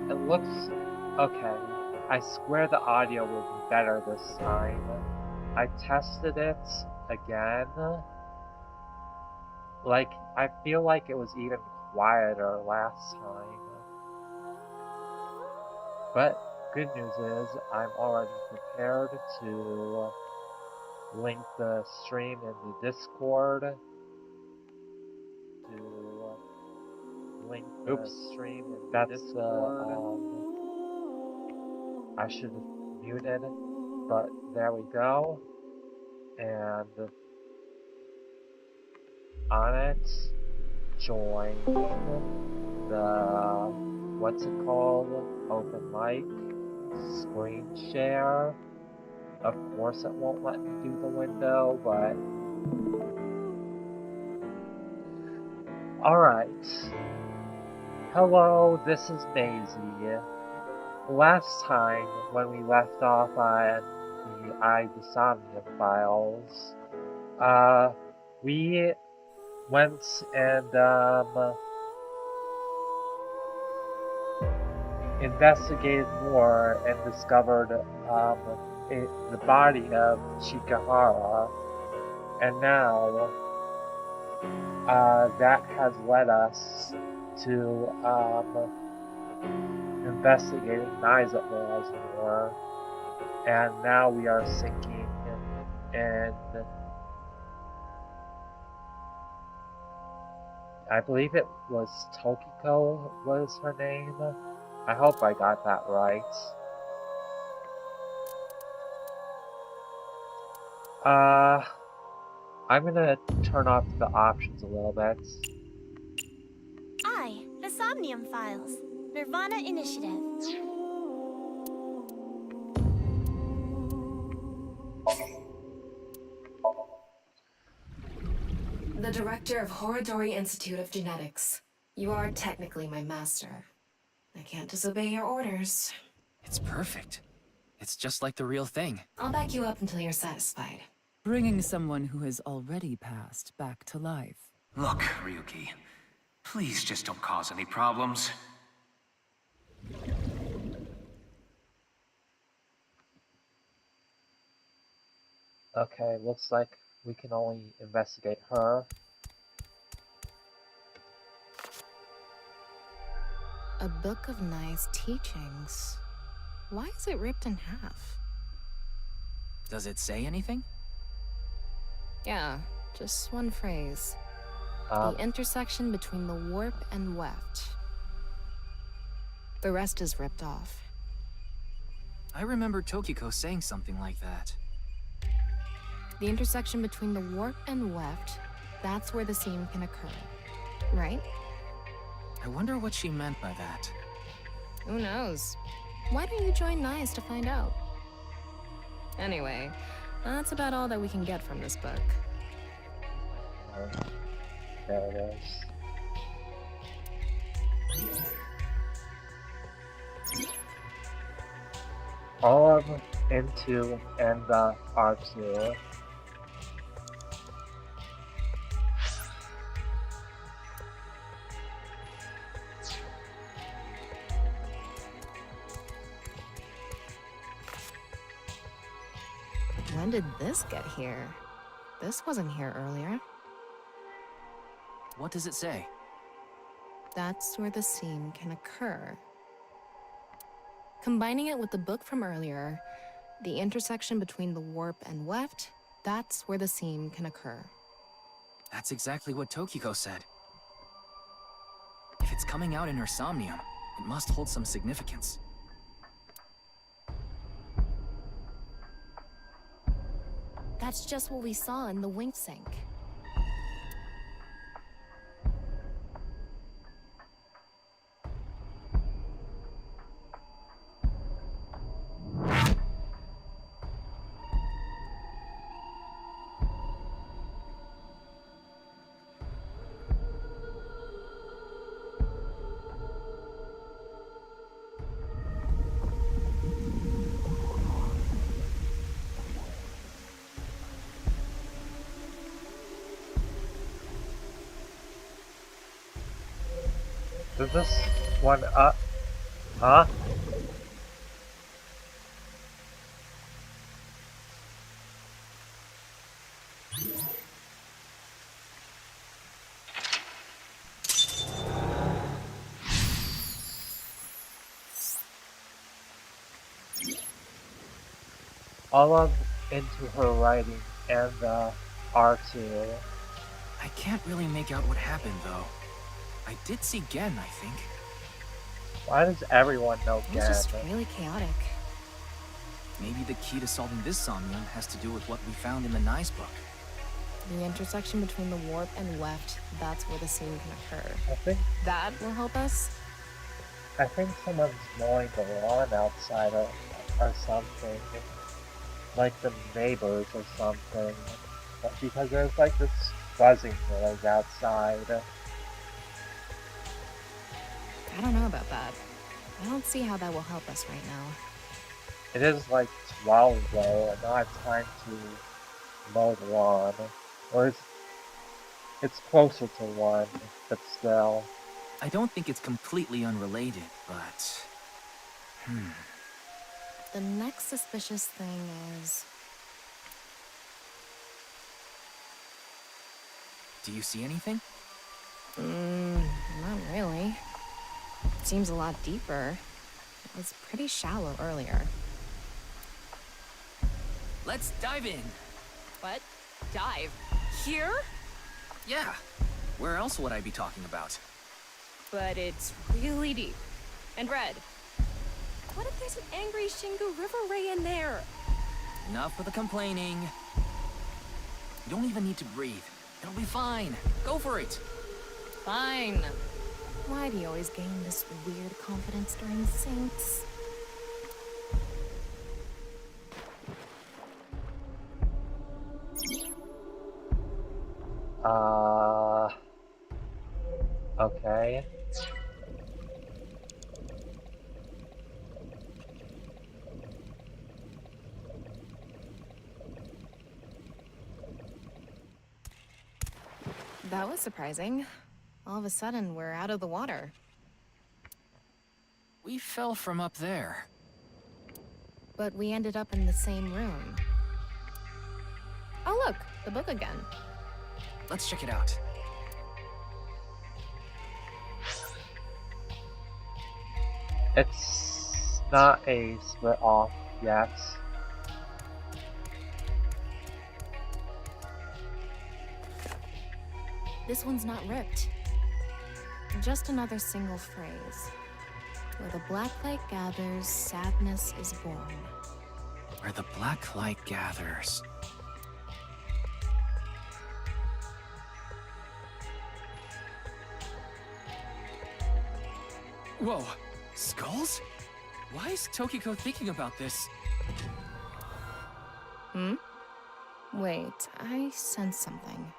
It looks okay. I swear the audio will be better this time. I tested it again. Like, I feel like it was even quieter last time. But good news is I'm already prepared to link the stream in the Discord. I should have muted, but there we go. And on it, join the, what's it called? Open mic, screen share. Of course it won't let me do the window, but alright. Hello, this is Maisie. Last time, when we left off on the SOMNIUM files, we went and investigated more and discovered the body of Chikahara, and now that has led us to investigating Naix more, and now we are sinking in, I believe it was Tokiko was her name. I hope I got that right. I'm gonna turn off the options a little bit. The SOMNIUM Files, nirvanA Initiative. The Director of Horodori Institute of Genetics. You are technically my master. I can't disobey your orders. It's perfect. It's just like the real thing. I'll back you up until you're satisfied. Bringing someone who has already passed back to life. Look, Ryuki. Please just don't cause any problems. Okay, looks like we can only investigate her. A book of Naix teachings. Why is it ripped in half? Does it say anything? Yeah, just one phrase. The intersection between the warp and weft. The rest is ripped off. I remember Tokiko saying something like that. The intersection between the warp and weft, that's where the seam can occur, right? I wonder what she meant by that. Who knows? Why don't you join Naix to find out? Anyway, that's about all that we can get from this book. There it is. All of into and the R2. When did this get here? This wasn't here earlier. What does it say? That's where the seam can occur. Combining it with the book from earlier, the intersection between the warp and weft, that's where the seam can occur. That's exactly what Tokiko said. If it's coming out in her somnium, it must hold some significance. That's just what we saw in the wink sink. Does this one up? Huh? All of into her writing and the R2. I can't really make out what happened, though. I did see Gen, I think. Why does everyone know It was just Gen? really chaotic. Maybe the key to solving this somnium has to do with what we found in the Naix book. The intersection between the warp and weft, that's where the scene can occur. That will help us? I think someone's mowing the lawn outside or something. Like the neighbors or something. Because there's like this buzzing noise outside. I don't know about that. I don't see how that will help us right now. It is like 12 though, and I have time to mow the lawn. Or it's closer to 1, but still. I don't think it's completely unrelated, but... The next suspicious thing is... Do you see anything? Not really. It seems a lot deeper. It was pretty shallow earlier. Let's dive in. What? Dive? Here? Yeah. Where else would I be talking about? But it's really deep. And red. What if there's an angry Shingu River Ray in there? Enough with the complaining. You don't even need to breathe. It'll be fine. Go for it. Fine. Why do you always gain this weird confidence during syncs? Okay. That was surprising. All of a sudden, we're out of the water. We fell from up there. But we ended up in the same room. Oh look, the book again. Let's check it out. It's not a split off yet. This one's not ripped. Just another single phrase. Where the black light gathers, sadness is born. Where the black light gathers. Whoa, skulls? Why is Tokiko thinking about this? Wait, I sense something.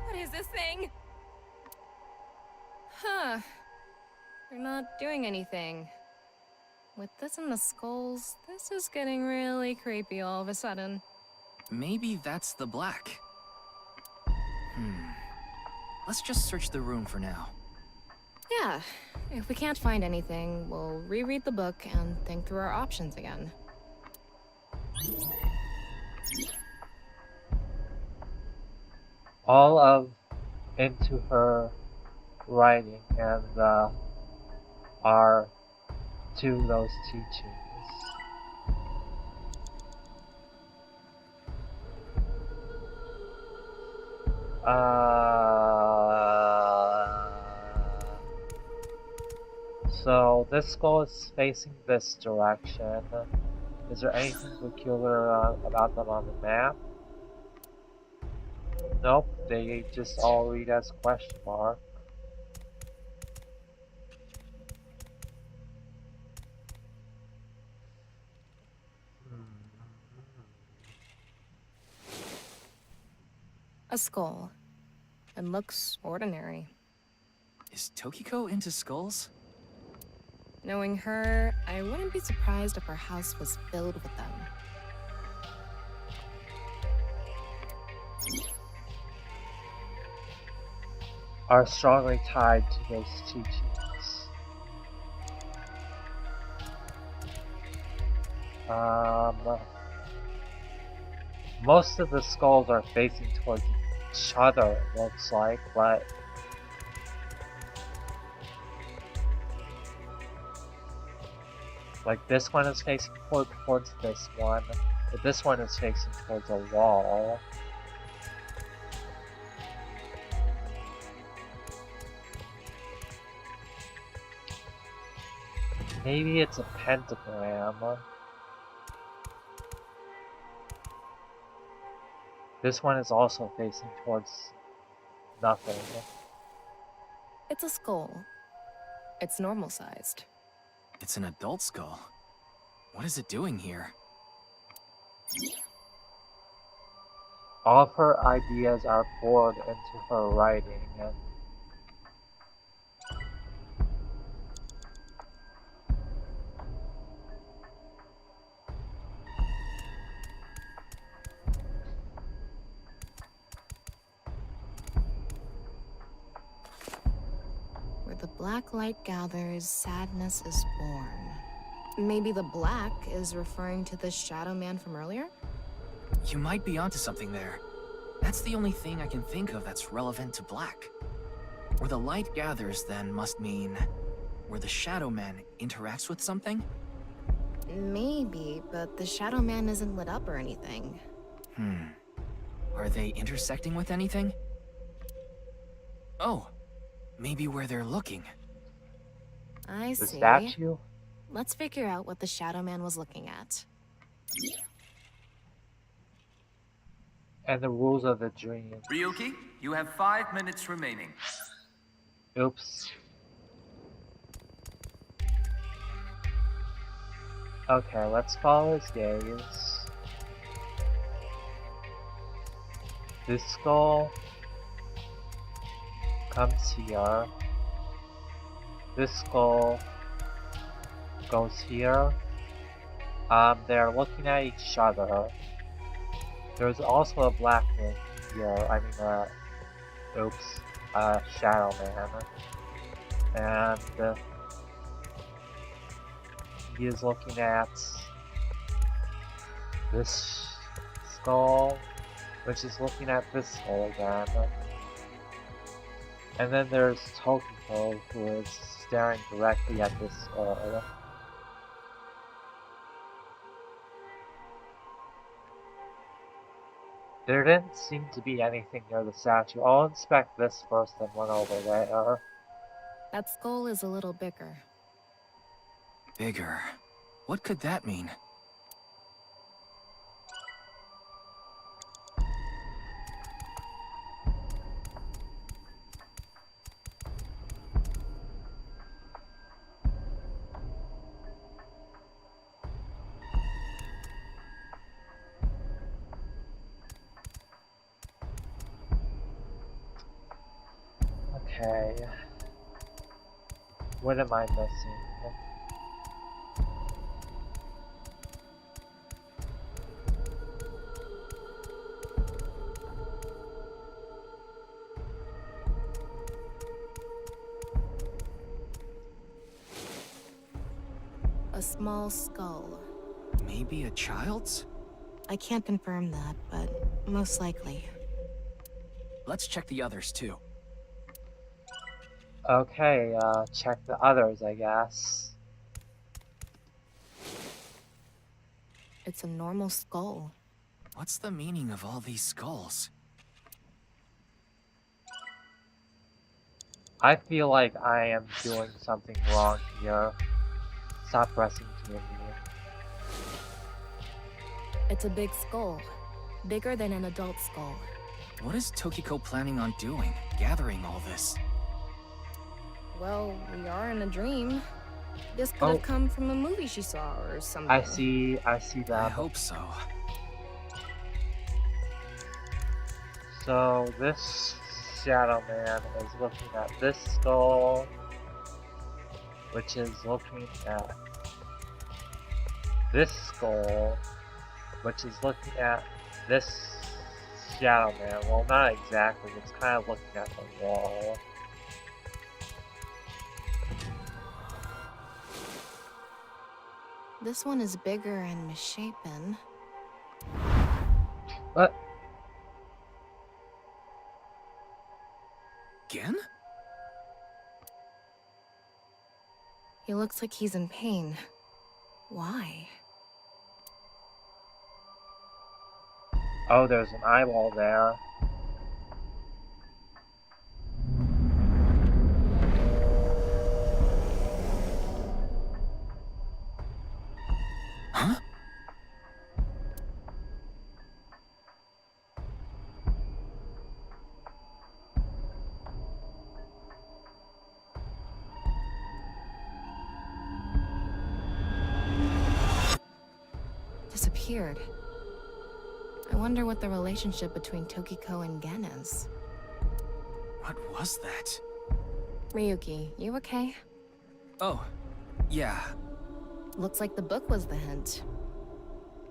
What is this thing? Huh. They're not doing anything. With this and the skulls, this is getting really creepy all of a sudden. Maybe that's the black. Let's just search the room for now. Yeah, if we can't find anything, we'll reread the book and think through our options again. All of into her writing and are to those teachings. So this skull is facing this direction. Is there anything peculiar about them on the map? Nope, they just all read as question mark. A skull. It looks ordinary. Is Tokiko into skulls? Knowing her, I wouldn't be surprised if her house was filled with them. are strongly tied to those two teams. Most of the skulls are facing towards each other, it looks like, but like this one is facing towards this one, but this one is facing towards a wall. Maybe it's a pentagram. This one is also facing towards nothing. It's a skull. It's normal sized. It's an adult skull. What is it doing here? All of her ideas are poured into her writing. Where the black light gathers, sadness is born. Maybe the black is referring to the shadow man from earlier? You might be onto something there. That's the only thing I can think of that's relevant to black. Where the light gathers then must mean where the shadow man interacts with something? Maybe, but the shadow man isn't lit up or anything. Are they intersecting with anything? Oh, maybe where they're looking. I The see. statue? Let's figure out what the shadow man was looking at. And the rules of the dream. Ryuki, you have 5 minutes remaining. Oops. Okay, let's follow his gaze. This skull comes here. This skull goes here. They're looking at each other. There's also a black man here. Shadow man. And he is looking at this skull, which is looking at this skull again. And then there's Tokiko, who is staring directly at this skull. There didn't seem to be anything near the statue. I'll inspect this first and run over there. That skull is a little bigger. Bigger. What could that mean? Okay. What am I missing? A small skull. Maybe a child's? I can't confirm that, but most likely. Let's check the others too. Okay, check the others, I guess. It's a normal skull. What's the meaning of all these skulls? I feel like I am doing something wrong here. Stop pressing to me. It's a big skull. Bigger than an adult skull. What is Tokiko planning on doing, gathering all this? Well, we are in a dream. This could have come from a movie she saw or something. I see I that. hope so. So this Shadow Man is looking at this skull, which is looking at this skull, which is looking at this Shadow Man. Well, not exactly, it's kind of looking at the wall. This one is bigger and misshapen. What? Gen? He looks like he's in pain. Why? Oh, there's an eyeball there. Huh? Disappeared. I wonder what the relationship between Tokiko and Gen is. What was that? Ryuki, you okay? Oh, yeah. Looks like the book was the hint.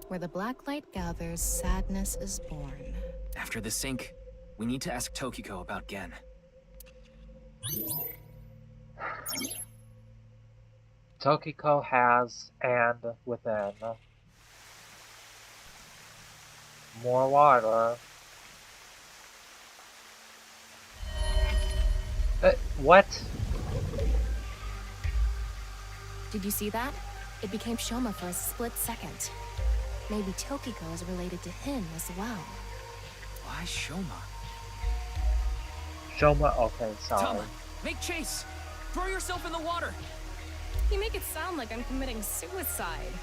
Where the black light gathers, sadness is born. After the sync, we need to ask Tokiko about Gen. Tokiko has and within. More water. What? Did you see that? It became Shoma for a split second. Maybe Tokiko is related to him as well. Why Shoma? Shoma, okay, sorry. Tama, make chase! Throw yourself in the water! You make it sound like I'm committing suicide.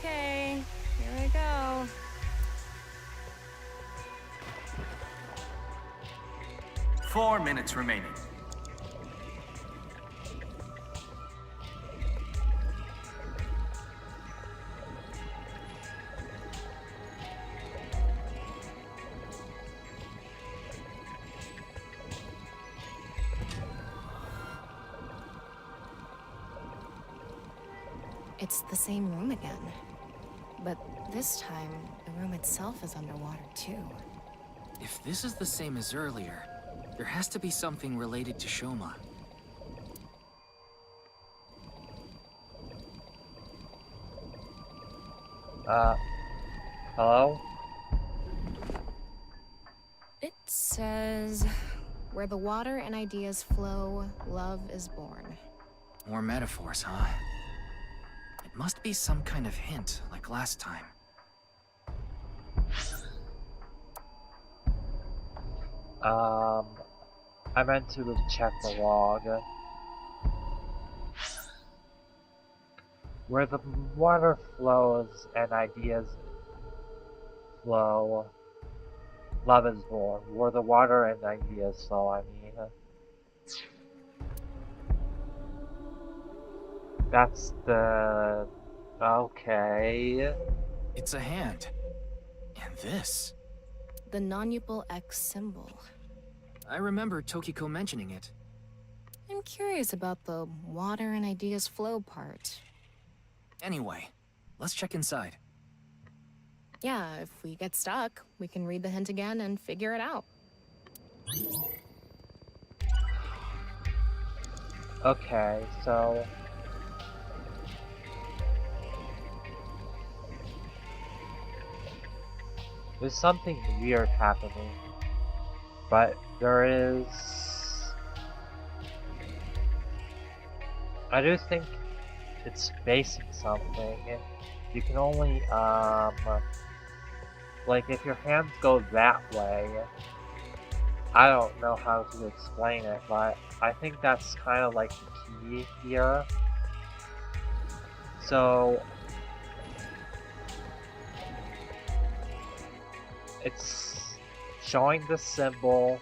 Okay, here I go. Four minutes remaining. It's the same room again. But this time, the room itself is underwater too. If this is the same as earlier, there has to be something related to Shoma. Hello? It says, where the water and ideas flow, love is born. More metaphors, huh? It must be some kind of hint, like last time. I meant to check the log. Where the water flows and ideas flow, love is born. Where the water and ideas flow, I mean. That's the... okay. It's a hand. And this. The non-upal X symbol. I remember Tokiko mentioning it. I'm curious about the water and ideas flow part. Anyway, let's check inside. Yeah, if we get stuck, we can read the hint again and figure it out. Okay, so... there's something weird happening. But there is... I do think it's facing something. You can only, like if your hands go that way, I don't know how to explain it, but I think that's kind of like the key here. So, it's showing the symbol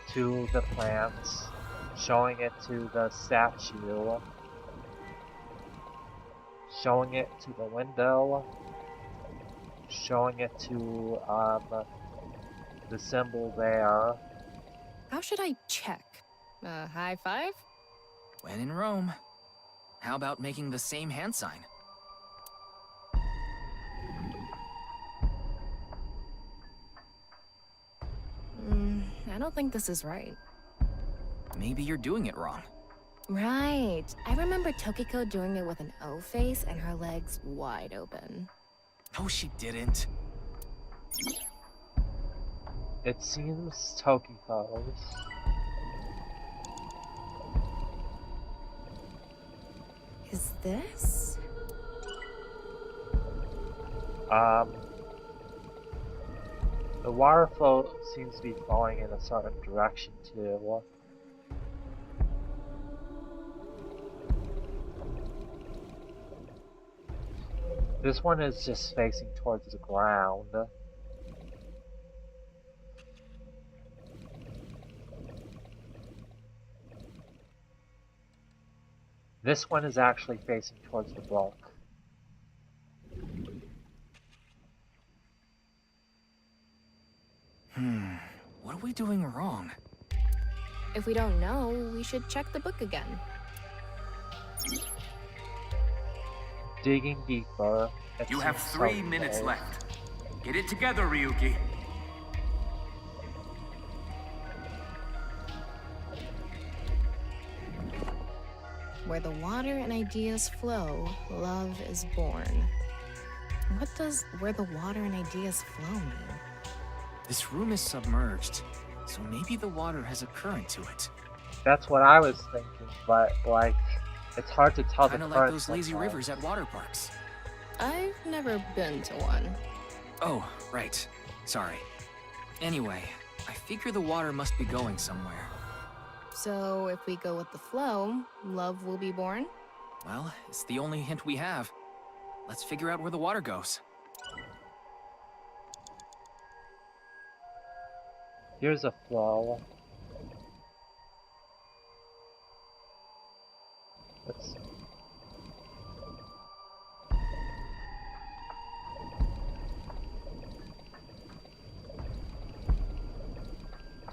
to the plants, showing it to the statue, showing it to the window, showing it to the symbol there. How should I check? High five? When in Rome, how about making the same hand sign? I don't think this is right. Maybe you're doing it wrong. Right. I remember Tokiko doing it with an O face and her legs wide open. No, she didn't. It seems Tokiko's. Is this? The water flow seems to be flowing in a certain direction too. This one is just facing towards the ground. This one is actually facing towards the brook. What are we doing wrong? If we don't know, we should check the book again. Digging deeper. You have 3 minutes left. Get it together, Ryuki. Where the water and ideas flow, love is born. What does where the water and ideas flow mean? This room is submerged, so maybe the water has a current to it. That's what I was thinking, but like, it's hard to tell the Kinda current like those lazy sometimes. rivers at water parks. I've never been to one. Oh, right. Sorry. Anyway, I figure the water must be going somewhere. So if we go with the flow, love will be born? Well, it's the only hint we have. Let's figure out where the water goes. Here's a flow. Let's...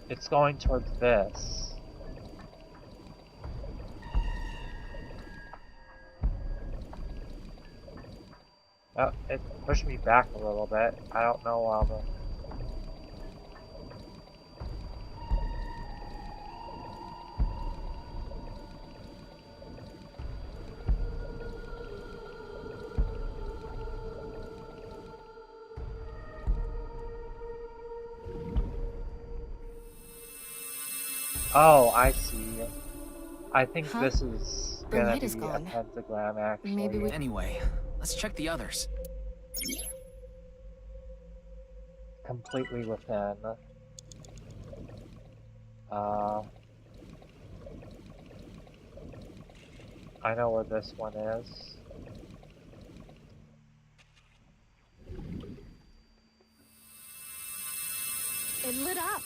It's going towards this. Oh, it pushed me back a little bit. I don't know, Oh, I see. I think Huh? this is The gonna light be is a gone. pentagram, actually. Maybe we- Anyway, let's check the others. Completely within. I know where this one is. It lit up.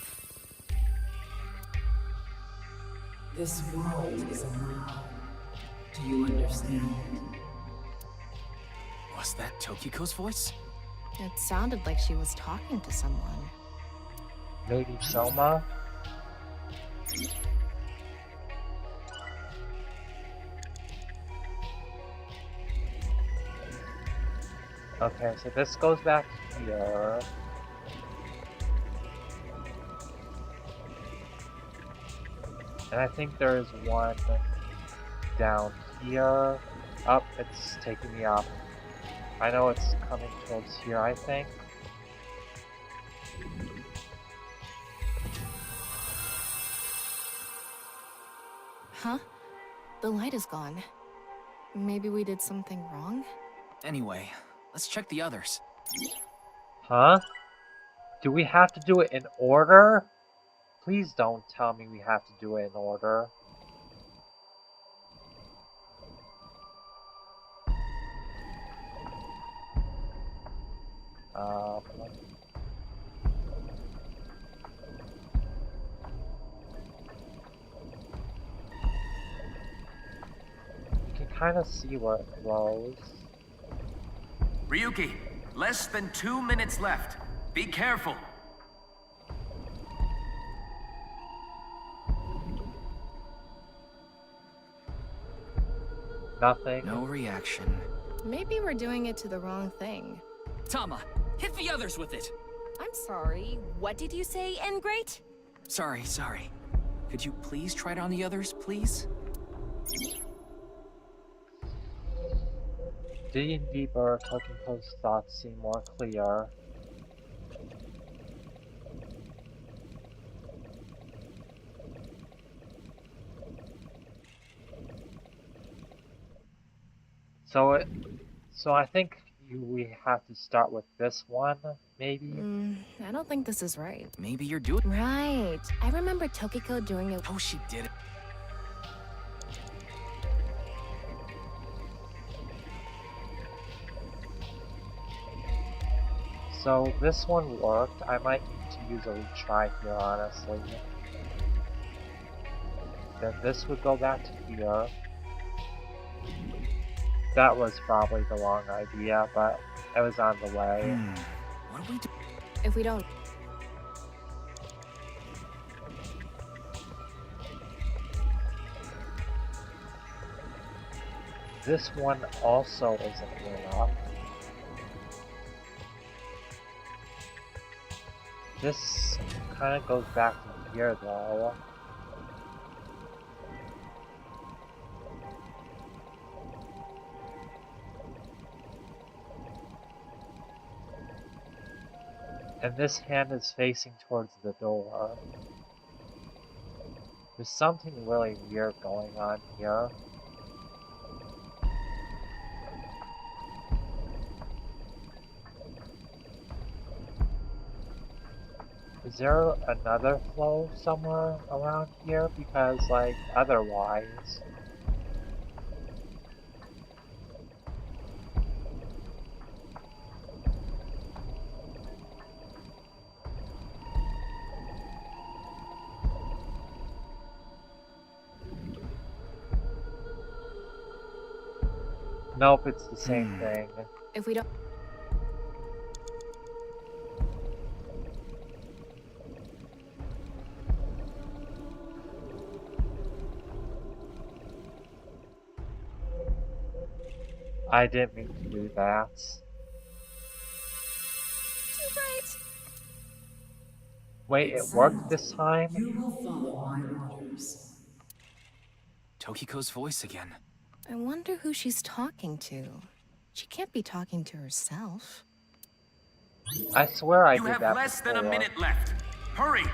This world is a lie. Do you understand? Was that Tokiko's voice? It sounded like she was talking to someone. Maybe Soma? Okay, so this goes back here. And I think there is one down here. Up, it's taking me up. I know it's coming towards here, I think. Huh? The light is gone. Maybe we did something wrong? Anyway, let's check the others. Huh? Do we have to do it in order? Please don't tell me we have to do it in order. You can kind of see where it flows. Ryuki, less than 2 minutes left. Be careful. Nothing. No reaction. Maybe we're doing it to the wrong thing. Tama, hit the others with it! I'm sorry. What did you say, Ingrate? Sorry. Could you please try it on the others, please? Digging deeper, Tokiko's thoughts seem more clear. So I think we have to start with this one, maybe? I don't think this is right. Maybe you're doing. Right. I remember Tokiko doing it. Oh, she did it. So this one worked. I might need to use a retry here, honestly. Then this would go back to here. That was probably the wrong idea, but it was on the way. What do we do? If we don't. This one also isn't enough. This kind of goes back to here though. And this hand is facing towards the door. There's something really weird going on here. Is there another flow somewhere around here? Because, like, otherwise... Nope, it's the same thing. If we don't. I didn't mean to do that. Too bright. Wait, it worked this time? You will follow my orders. Tokiko's voice again. I wonder who she's talking to. She can't be talking to herself. I swear I You did have that less than a before. minute left. Hurry!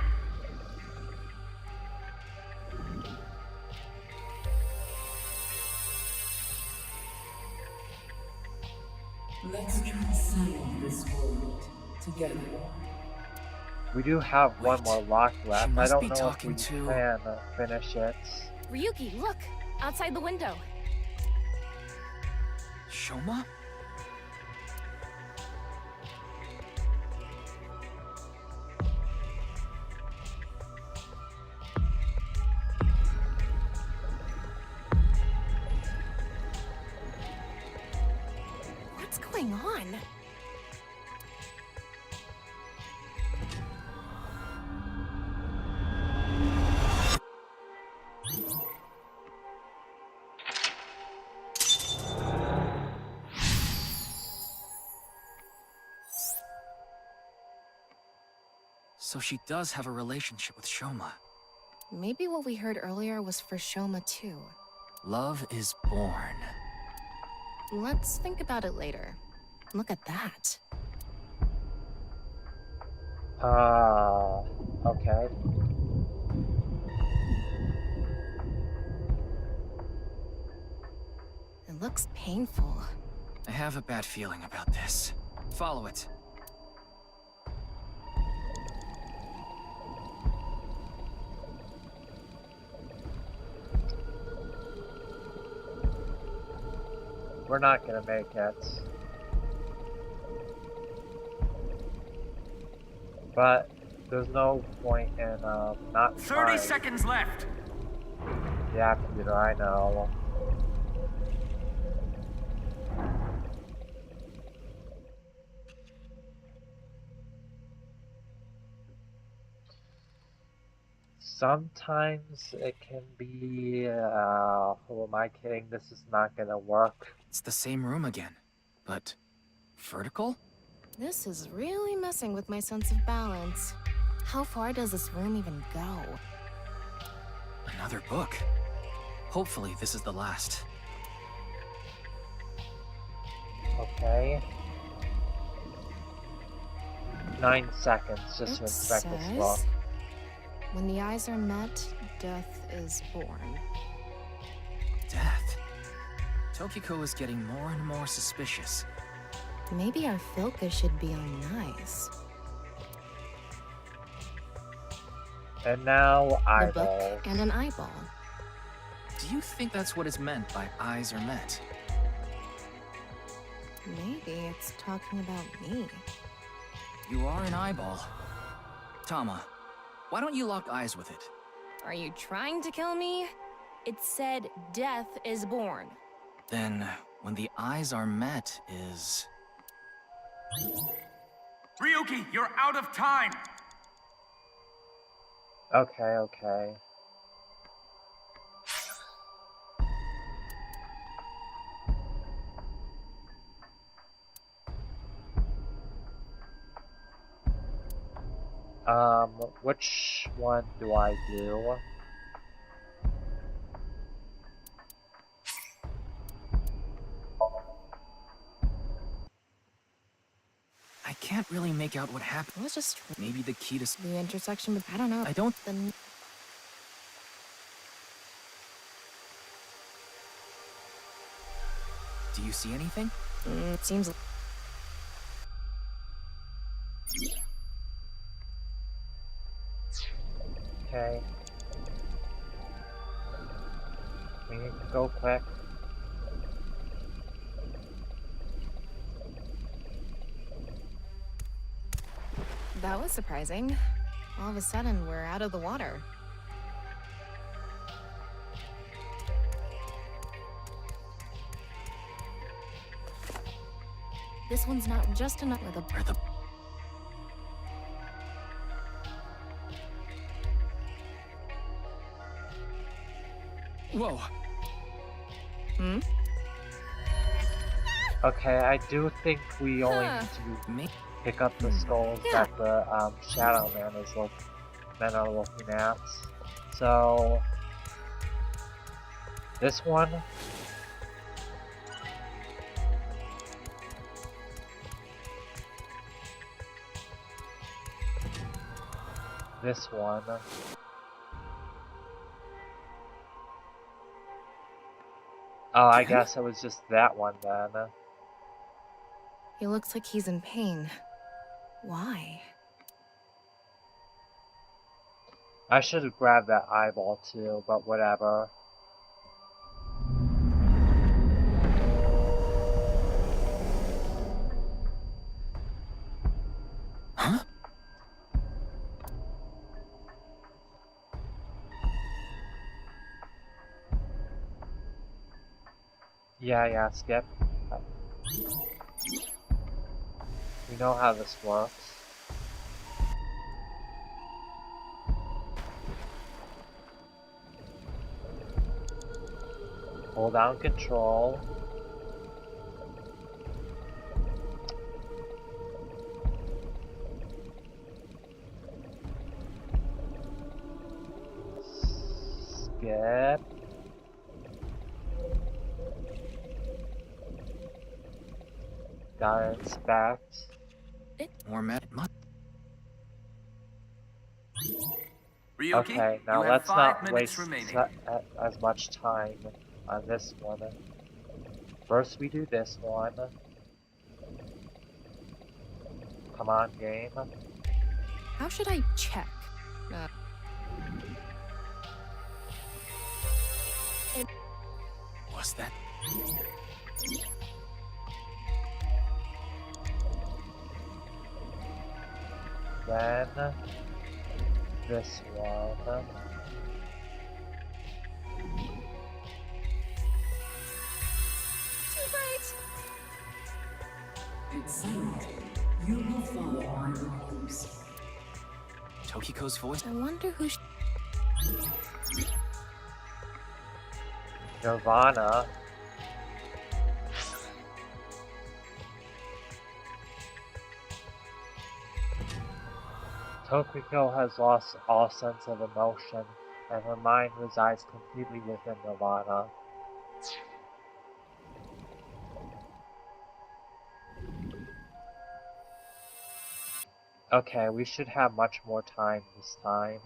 Let's transcend this world together. We do have one Wait, more lock left. I must don't be know if talking we to- can finish it. Ryuki, look! Outside the window. Shoma? What's going on? So she does have a relationship with Shoma. Maybe what we heard earlier was for Shoma too. Love is born. Let's think about it later. Look at that. Okay. It looks painful. I have a bad feeling about this. Follow it. We're not gonna make it. But there's no point in not 30 trying. seconds left. Yeah, computer, I know. Sometimes it can be, who am I kidding? This is not gonna work. It's the same room again, but vertical? This is really messing with my sense of balance. How far does this room even go? Another book. Hopefully, this is the last. Okay. 9 seconds just to It inspect this look. says, when the eyes are met, death is born. Death. Tokiko is getting more and more suspicious. Maybe our focus should be on Naix. And now The eyeballs. book and an eyeball. Do you think that's what is meant by eyes are met? Maybe it's talking about me. You are an eyeball. Tama, why don't you lock eyes with it? Are you trying to kill me? It said death is born. Then, when the eyes are met is... Ryuki, you're out of time! Okay, okay. Which one do I do? I can't really make out what happened. Let's just Maybe the key to... the intersection, but I don't know. I don't... The Do you see anything? it seems. Okay. We need to go quick. That was surprising. All of a sudden, we're out of the water. This one's not just enough with a... Where the... Whoa. Hmm? Okay, I do think we only Huh. need to Me? pick up the skulls Yeah. that the Shadow Man is men are looking at. So this one. This one. Oh, I guess it was just that one then. He looks like he's in pain. Why? I should have grabbed that eyeball too, but whatever. Huh? Yeah, skip. We know how this works. Hold down control. Skip. Gotta inspect. More met... Ryuki, Okay, now you have let's 5 not minutes waste remaining. as much time on this one. First we do this one. Come on, game. How should I check? What's that? Then this one. Too bright! Excellent. You will follow my orders. Tokiko's voice? I wonder who. nirvanA. Tokiko has lost all sense of emotion. and her mind resides completely within nirvana. Okay, we should have much more time this time.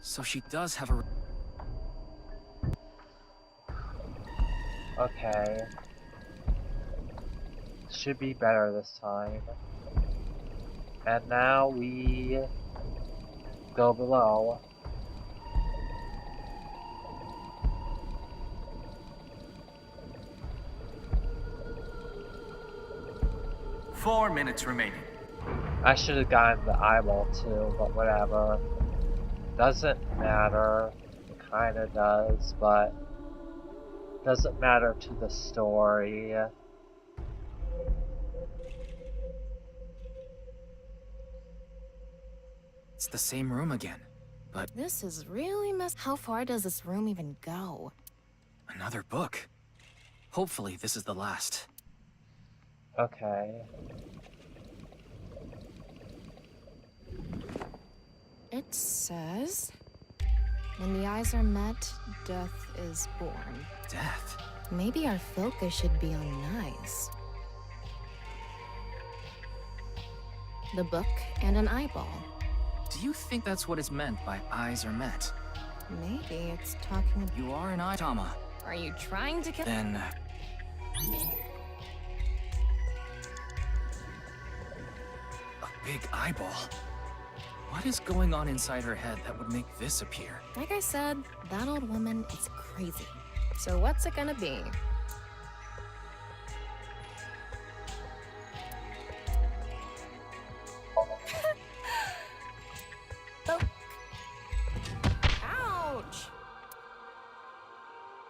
So she does have a... Okay. Should be better this time. And now we go below. Four minutes remaining. I should have gotten the eyeball too, but whatever. Doesn't matter. It kinda does, but doesn't matter to the story. It's the same room again, but This is really How far does this room even go? another book. Hopefully this is the last. Okay. It says, when the eyes are met, death is born. Death? Maybe our focus should be on Naix. The book and an eyeball. Do you think that's what is meant by eyes are met? Maybe it's talking about... You are an eye, Tama. Are you trying to kill... Then... a big eyeball? What is going on inside her head that would make this appear? Like I said, that old woman is crazy. So what's it gonna be? Oh. Ouch!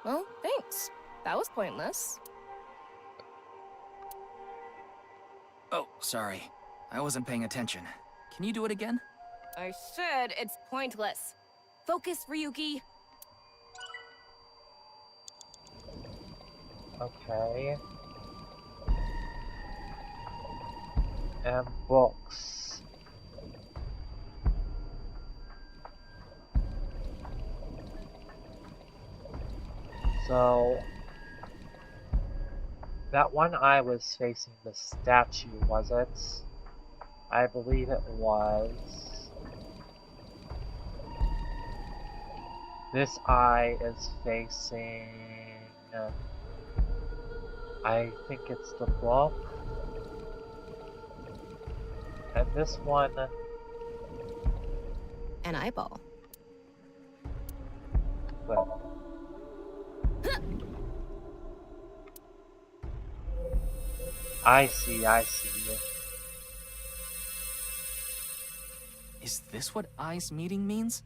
Well, thanks. That was pointless. Oh, sorry. I wasn't paying attention. Can you do it again? I said it's pointless. Focus, Ryuki. Okay. And books. So that one eye was facing the statue, was it? I believe it was. This eye is facing... I think it's the book. And this one... An eyeball. Well, I see, I see. Is this what eyes meeting means?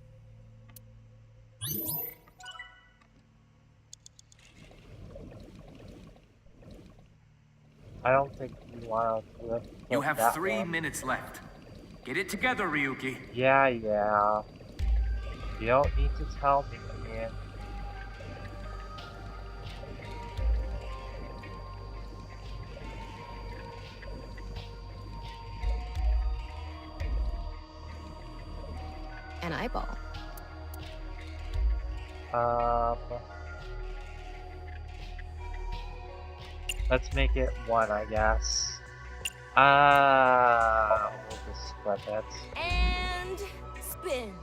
I don't think you want to flip You have that 3 one. minutes left. Get it together, Ryuki. Yeah. You don't need to tell me, man. An eyeball. Let's make it 1, I guess. We'll just split it. And spin.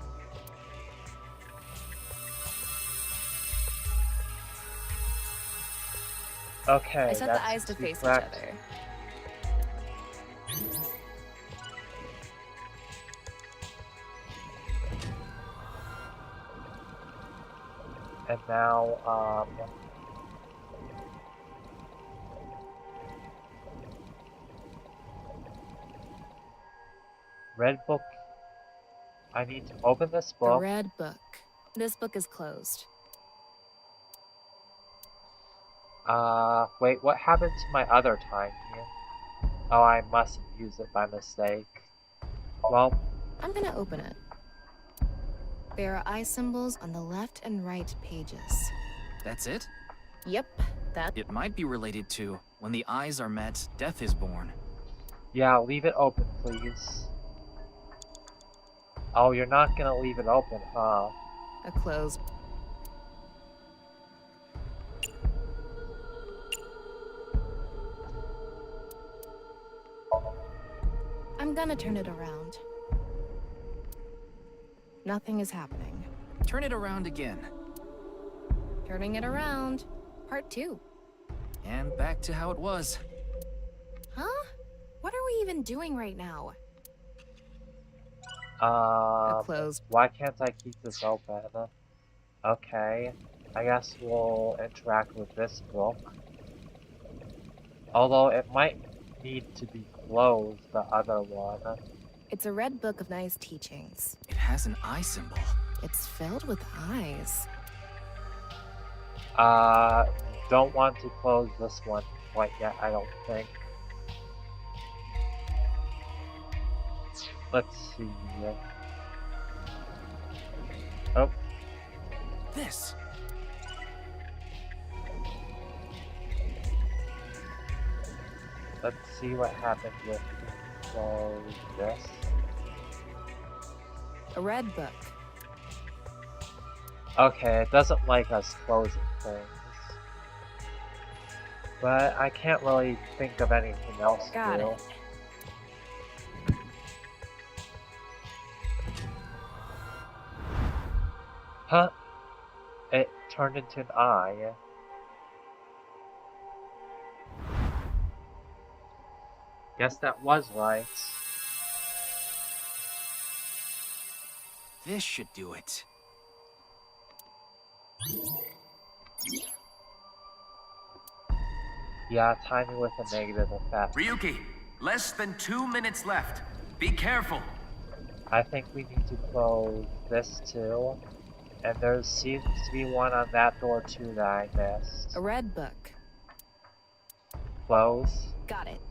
Okay, I set that's the eyes to face each correct. other. And now, red book. I need to open this The book. red book. This book is closed. Wait, what happened to my other time here? Oh, I mustn't use it by mistake. Well, I'm gonna open it. There are eye symbols on the left and right pages. That's it? Yep. That It might be related to when the eyes are met, death is born. Yeah, leave it open, please. Oh, you're not gonna leave it open, huh? a closed. I'm gonna turn it around. Nothing is happening. Turn it around again. Turning it around. Part 2. And back to how it was. Huh? What are we even doing right now? Closed. Why can't I keep this open? Okay, I guess we'll interact with this book. Although it might need to be closed, the other one. It's a red book of Naix teachings. It has an eye symbol. It's filled with eyes. Don't want to close this one quite yet, I don't think. Let's see. Oh. This. Let's see what happens with this. A red book. Okay, it doesn't like us closing things. But I can't really think of anything else to Got do. it. Huh? It turned into an eye. Guess that was right. This should do it. Yeah, timing with a negative effect. Ryuki, less than 2 minutes left. Be careful. I think we need to close this too. And there seems to be one on that door too that I missed. A red book. Close. Got it.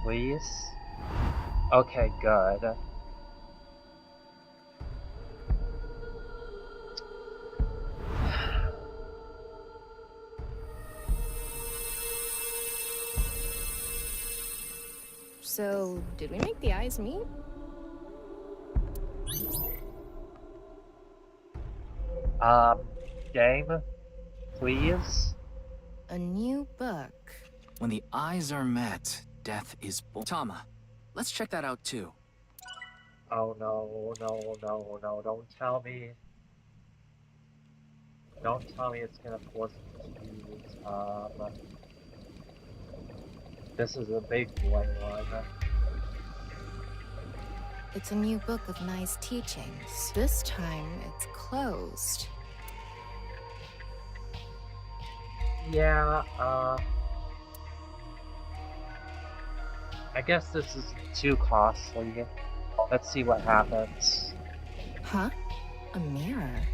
Please? Okay, good. So, did we make the eyes meet? Game? Please? A new book. When the eyes are met, death is born. Tama, let's check that out too. Oh no, no, don't tell me. Don't tell me it's gonna force me to use, this is a big boy one. It's a new book of Naix teachings. This time, it's closed. Yeah, I guess this is too costly. Let's see what happens. Huh? A mirror.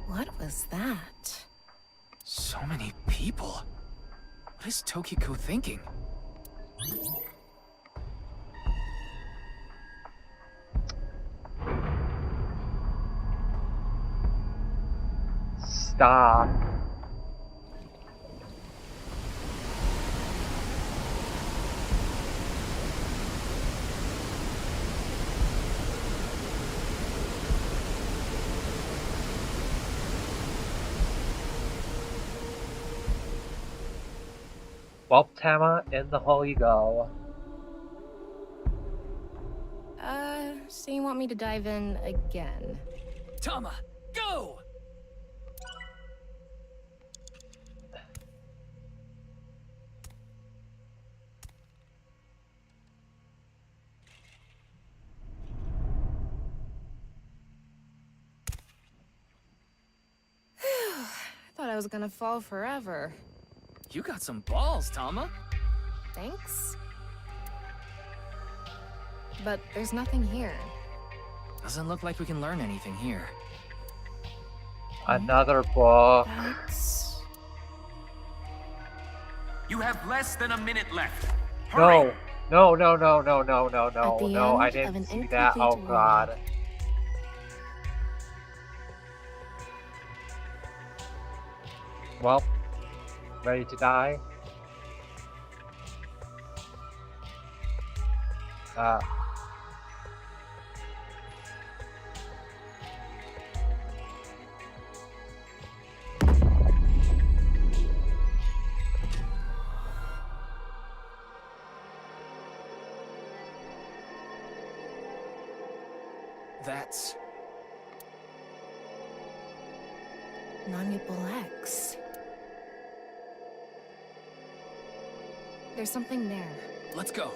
What was that? So many people. What is Tokiko thinking? Stop. Well, Tama, in the hole you go. So you want me to dive in again? Tama, go! I thought I was gonna fall forever. You got some balls, Tama. Thanks. But there's nothing here. Doesn't look like we can learn anything here. Another book. That's... You have less than a minute left. Hurry! No. At the No, I end didn't of an see that. Oh incomplete god. Well, ready to die? That's... non-mutable X. There's something there. Let's go.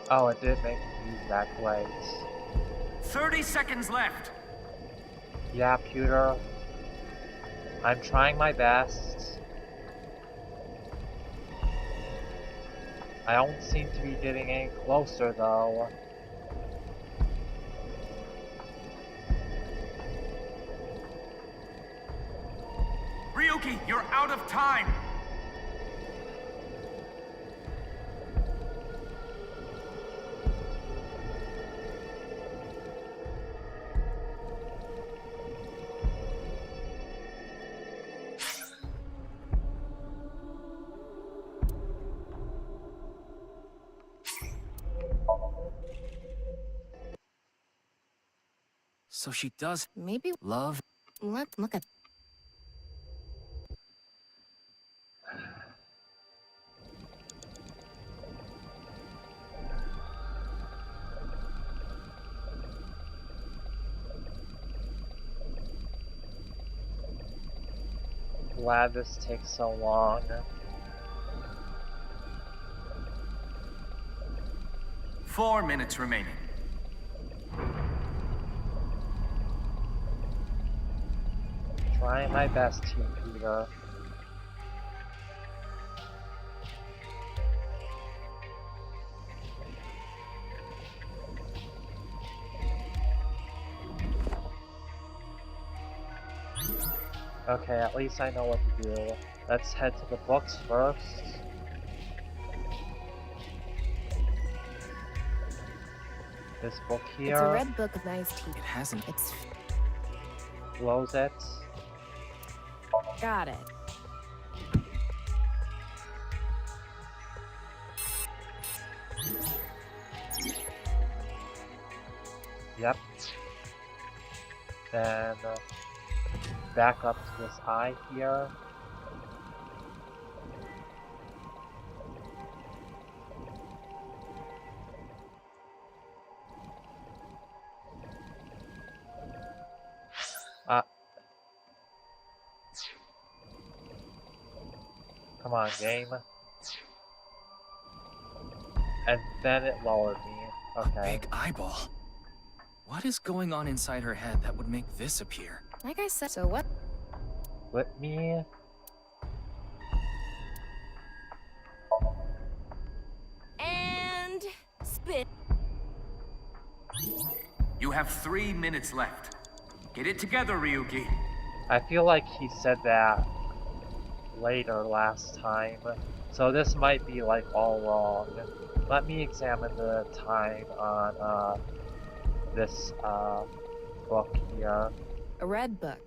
Oh, it did make me use that place. 30 seconds left. Yeah, Pewter. I'm trying my best. I don't seem to be getting any closer though. Ryuki, you're out of time. So she does Maybe love. let's look at... Glad this takes so long. Four minutes remaining. Trying my best, Team Peter. Okay, at least I know what to do. Let's head to the books first. This book here. It's a red book of nice teeth. It hasn't. It's... Close it. got it. Yep. Then back up to this eye here. Come on, game. And then it lowered me. A Okay. big eyeball. What is going on inside her head that would make this appear? Like I said, so what? Let me. And spit. You have 3 minutes left. Get it together, Ryuki. I feel like he said that later last time. So this might be like all wrong. Let me examine the time on this book here. A red book.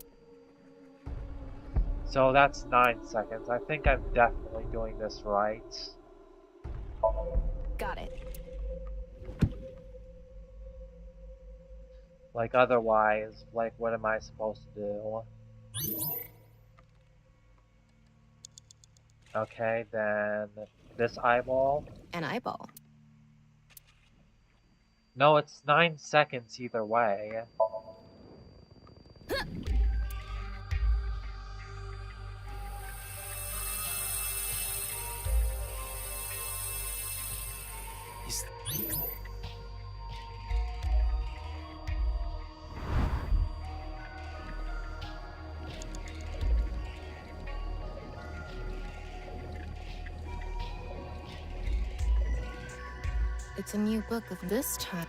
So that's 9 seconds. I think I'm definitely doing this right. Got it. Like otherwise, like what am I supposed to do? Okay, then this eyeball. An eyeball. No, it's 9 seconds either way. Is It's a new book of this time.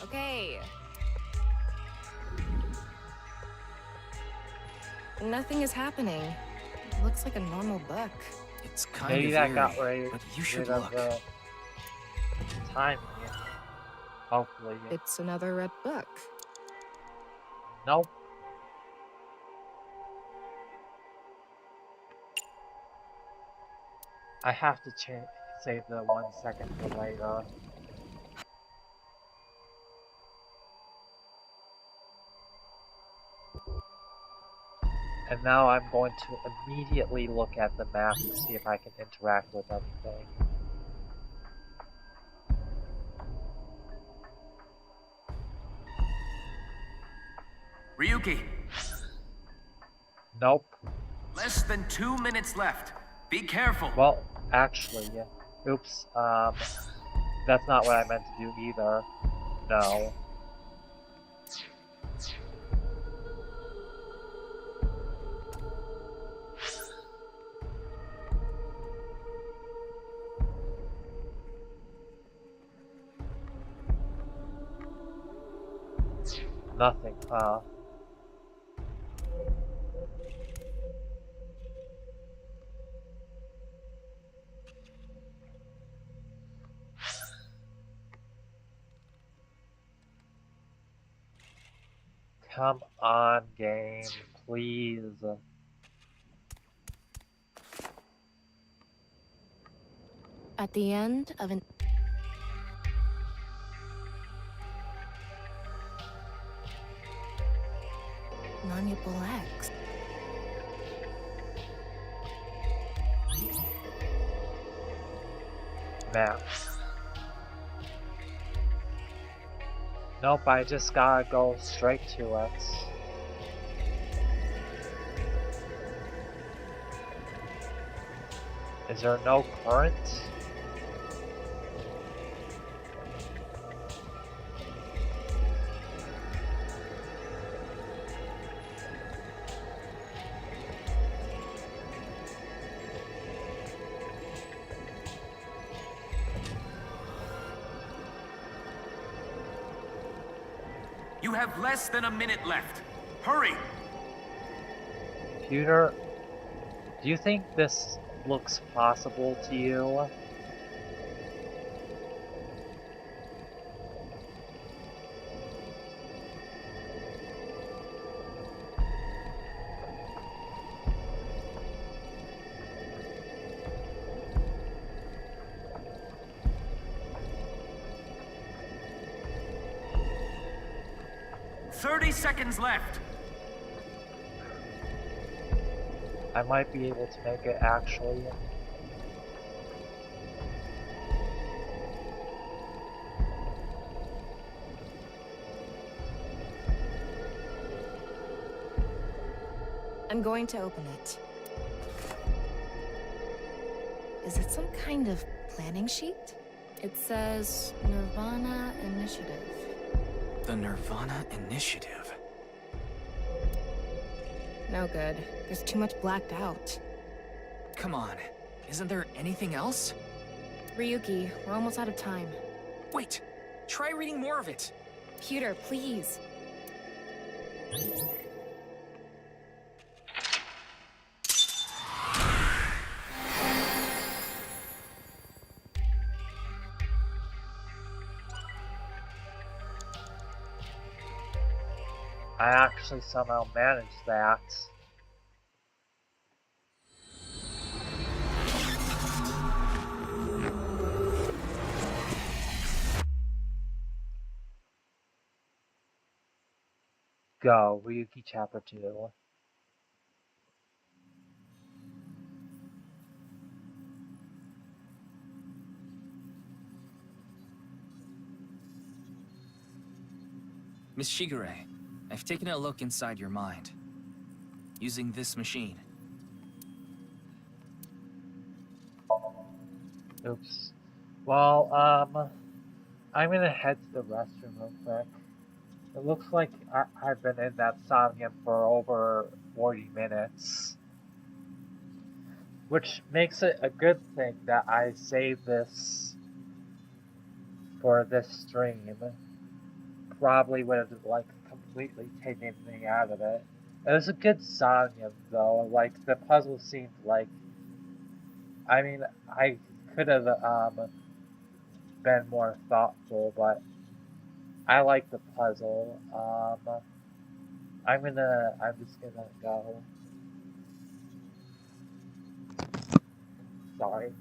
Okay. Nothing is happening. It looks like a normal book. It's kind Maybe of that eerie, got rid but you should of look. the timing. Hopefully. It's another red book. Nope. I have to save the 1 second for later. And now I'm going to immediately look at the map to see if I can interact with anything. Ryuki, Nope. less than 2 minutes left. Be careful. Well, actually, oops, that's not what I meant to do either. No. Nothing, Come on, game, please. At the end of an non-mutable X. Map. Nope, I just gotta go straight to it. Is there no current? You have less than a minute left. Hurry! Computer, do you think this looks possible to you? "30 seconds left. I might be able to make it actually. I'm going to open it. Is it some kind of planning sheet? It says nirvanA Initiative. The nirvanA Initiative. No good. There's too much blacked out. Come on, isn't there anything else? Ryuki, we're almost out of time. Wait, try reading more of it. Computer, please. I actually somehow managed that. Go, Ryuki Chapter 2. Miss Shigure, I've taken a look inside your mind. Using this machine. Oops. Well, I'm gonna head to the restroom real quick. It looks like I've been in that Somnium for over 40 minutes. Which makes it a good thing that I saved this for this stream. Probably would have, like, completely taken me out of it. It was a good Somnium, though. Like, the puzzle seemed like... I mean, I could have, been more thoughtful, but I like the puzzle. I'm just gonna go. Sorry.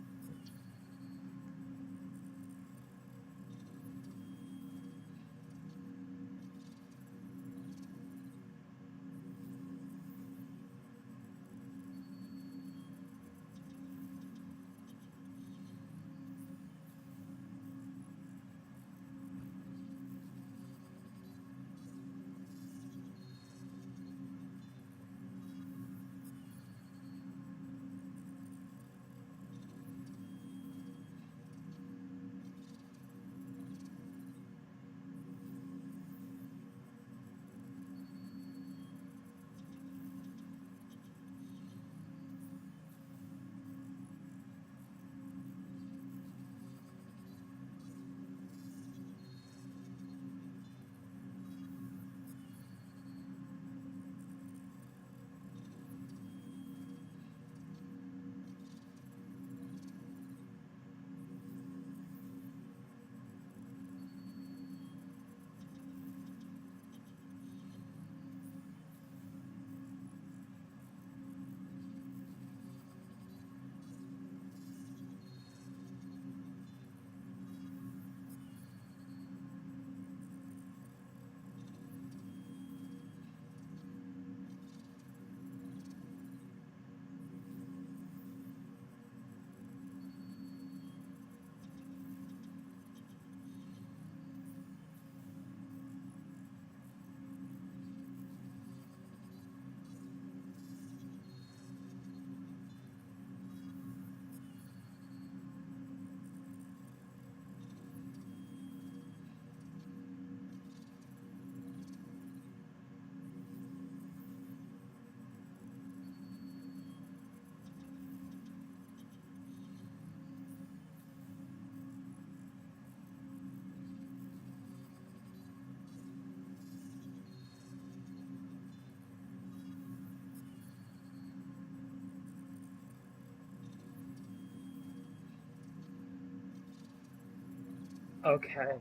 Okay,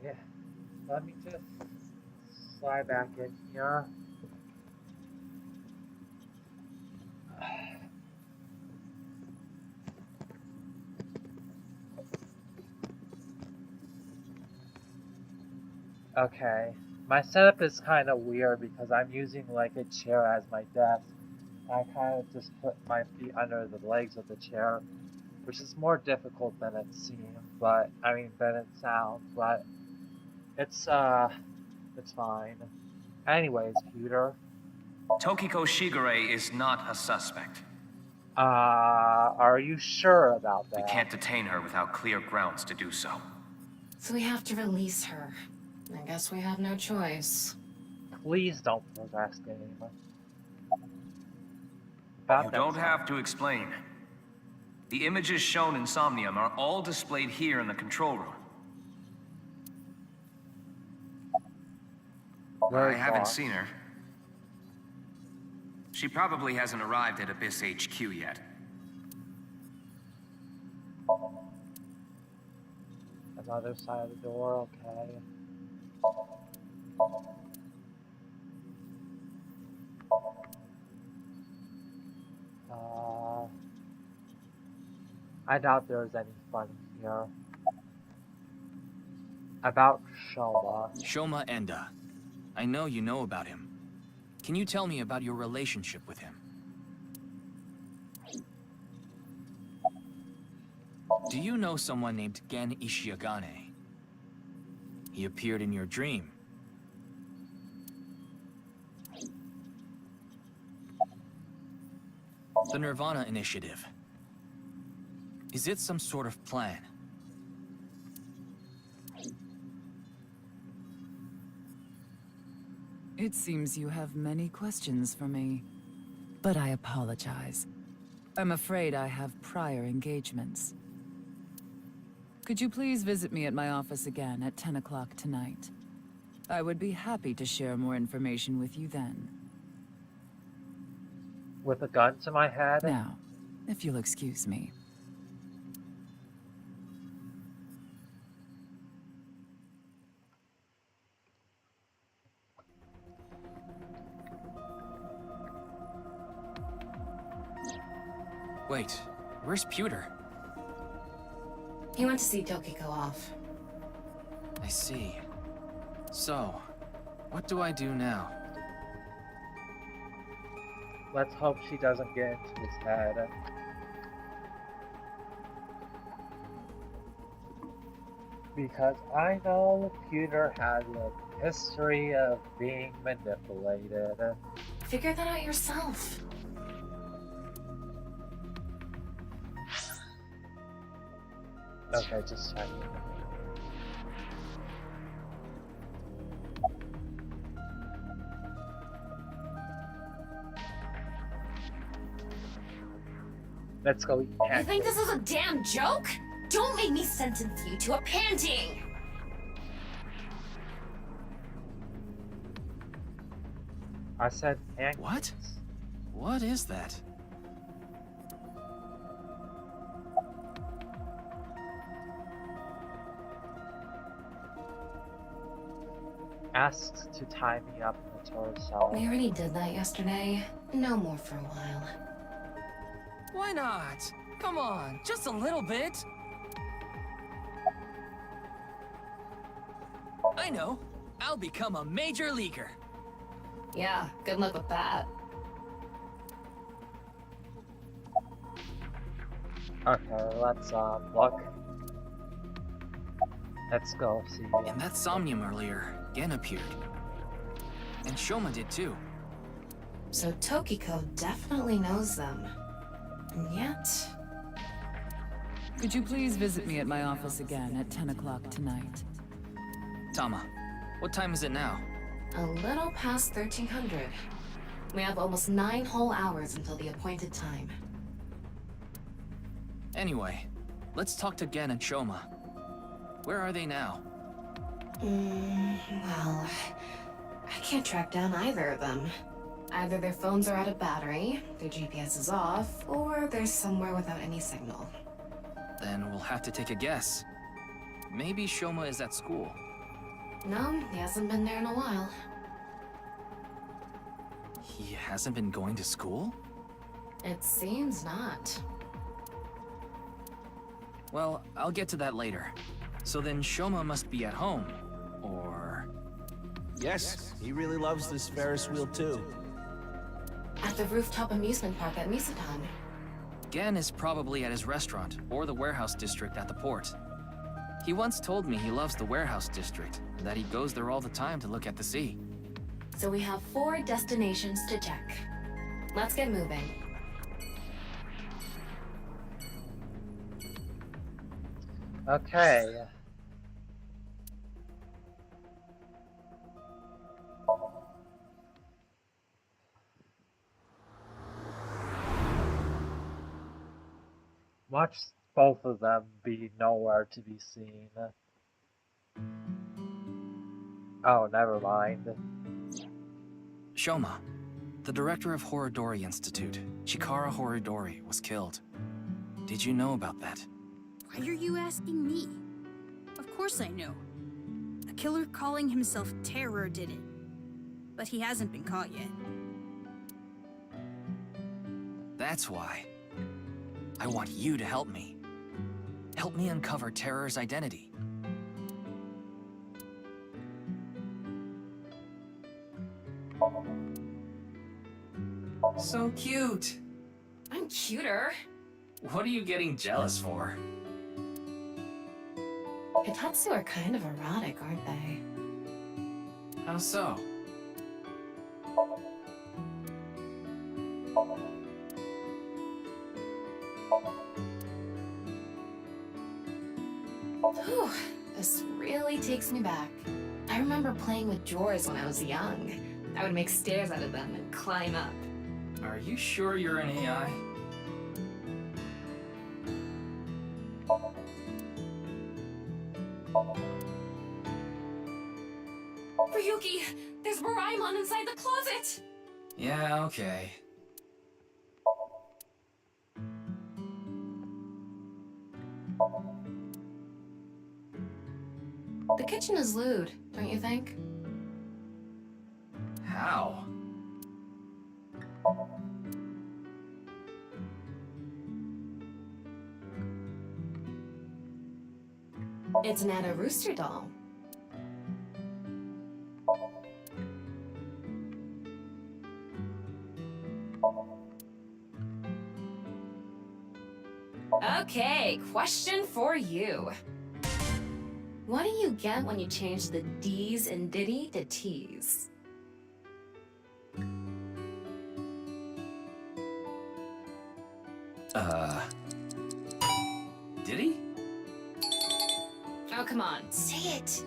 let me just slide back in here. Okay, my setup is kind of weird because I'm using like a chair as my desk. I kind of just put my feet under the legs of the chair, which is more difficult than it seems, but I mean than it sounds, but it's fine. Anyways, Peter. Tokiko Shigure is not a suspect. Are you sure about that? We can't detain her without clear grounds to do so. So we have to release her. I guess we have no choice. Please don't procrastinate. You don't have to explain. The images shown in Somnium are all displayed here in the control room. I haven't seen her. She probably hasn't arrived at Abyss HQ yet. Another side of the door, okay. I doubt there's any fun here. About Shoma. Shoma Enda. I know you know about him. Can you tell me about your relationship with him? Do you know someone named Gen Ishiagane? He appeared in your dream. The nirvanA initiative. Is it some sort of plan? It seems you have many questions for me. But I apologize. I'm afraid I have prior engagements. Could you please visit me at my office again at 10 o'clock tonight? I would be happy to share more information with you then. With a gun to my head? Now, if you'll excuse me. Wait, where's Pewter? He went to see Tokiko off. I see. So, what do I do now? Let's hope she doesn't get into his head. Because I know Pewter has a history of being manipulated. Figure that out yourself. Okay, just checking. Let's go eat You pancakes. think this is a damn joke? Don't make me sentence you to a panting! I said pancakes. What? What is that? Asked to tie me up in the torso. We already did that yesterday. No more for a while. Why not? Come on, just a little bit. I know. I'll become a major leaguer. Yeah, good luck with that. Okay, let's look. Let's go see. In that Somnium earlier, Gen appeared. And Shoma did too. So Tokiko definitely knows them. And yet... Could you please visit me at my office again at 10 o'clock tonight? Tama, what time is it now? A little past 1300. We have almost 9 whole hours until the appointed time. Anyway, let's talk to Gen and Shoma. Where are they now? Well... I can't track down either of them. Either their phones are out of battery, their GPS is off, or they're somewhere without any signal. Then we'll have to take a guess. Maybe Shoma is at school. No, he hasn't been there in a while. He hasn't been going to school? It seems not. Well, I'll get to that later. So then Shoma must be at home, or... Yes, he really loves this Ferris wheel too. At the rooftop amusement park at Misatan. Gen is probably at his restaurant, or the warehouse district at the port. He once told me he loves the warehouse district, and that he goes there all the time to look at the sea. So we have 4 destinations to check. Let's get moving. Okay. Watch both of them be nowhere to be seen. Oh, never mind. Shoma, the director of Horodori Institute, Chikara Horodori, was killed. Did you know about that? Why are you asking me? Of course I know. A killer calling himself Terror did it. But he hasn't been caught yet. That's why. I want you to help me. Help me uncover Terror's identity. So cute. I'm cuter. What are you getting jealous for? Hitatsu are kind of erotic, aren't they? How so? Whew, this really takes me back. I remember playing with drawers when I was young. I would make stairs out of them and climb up. Are you sure you're an AI? Ryuki, there's Moraemon inside the closet! Yeah, okay. The kitchen is lewd, don't you think? How? It's an Anna Rooster doll. Okay, question for you. What do you get when you change the D's in Diddy to T's? Did he? Oh, come on, say it!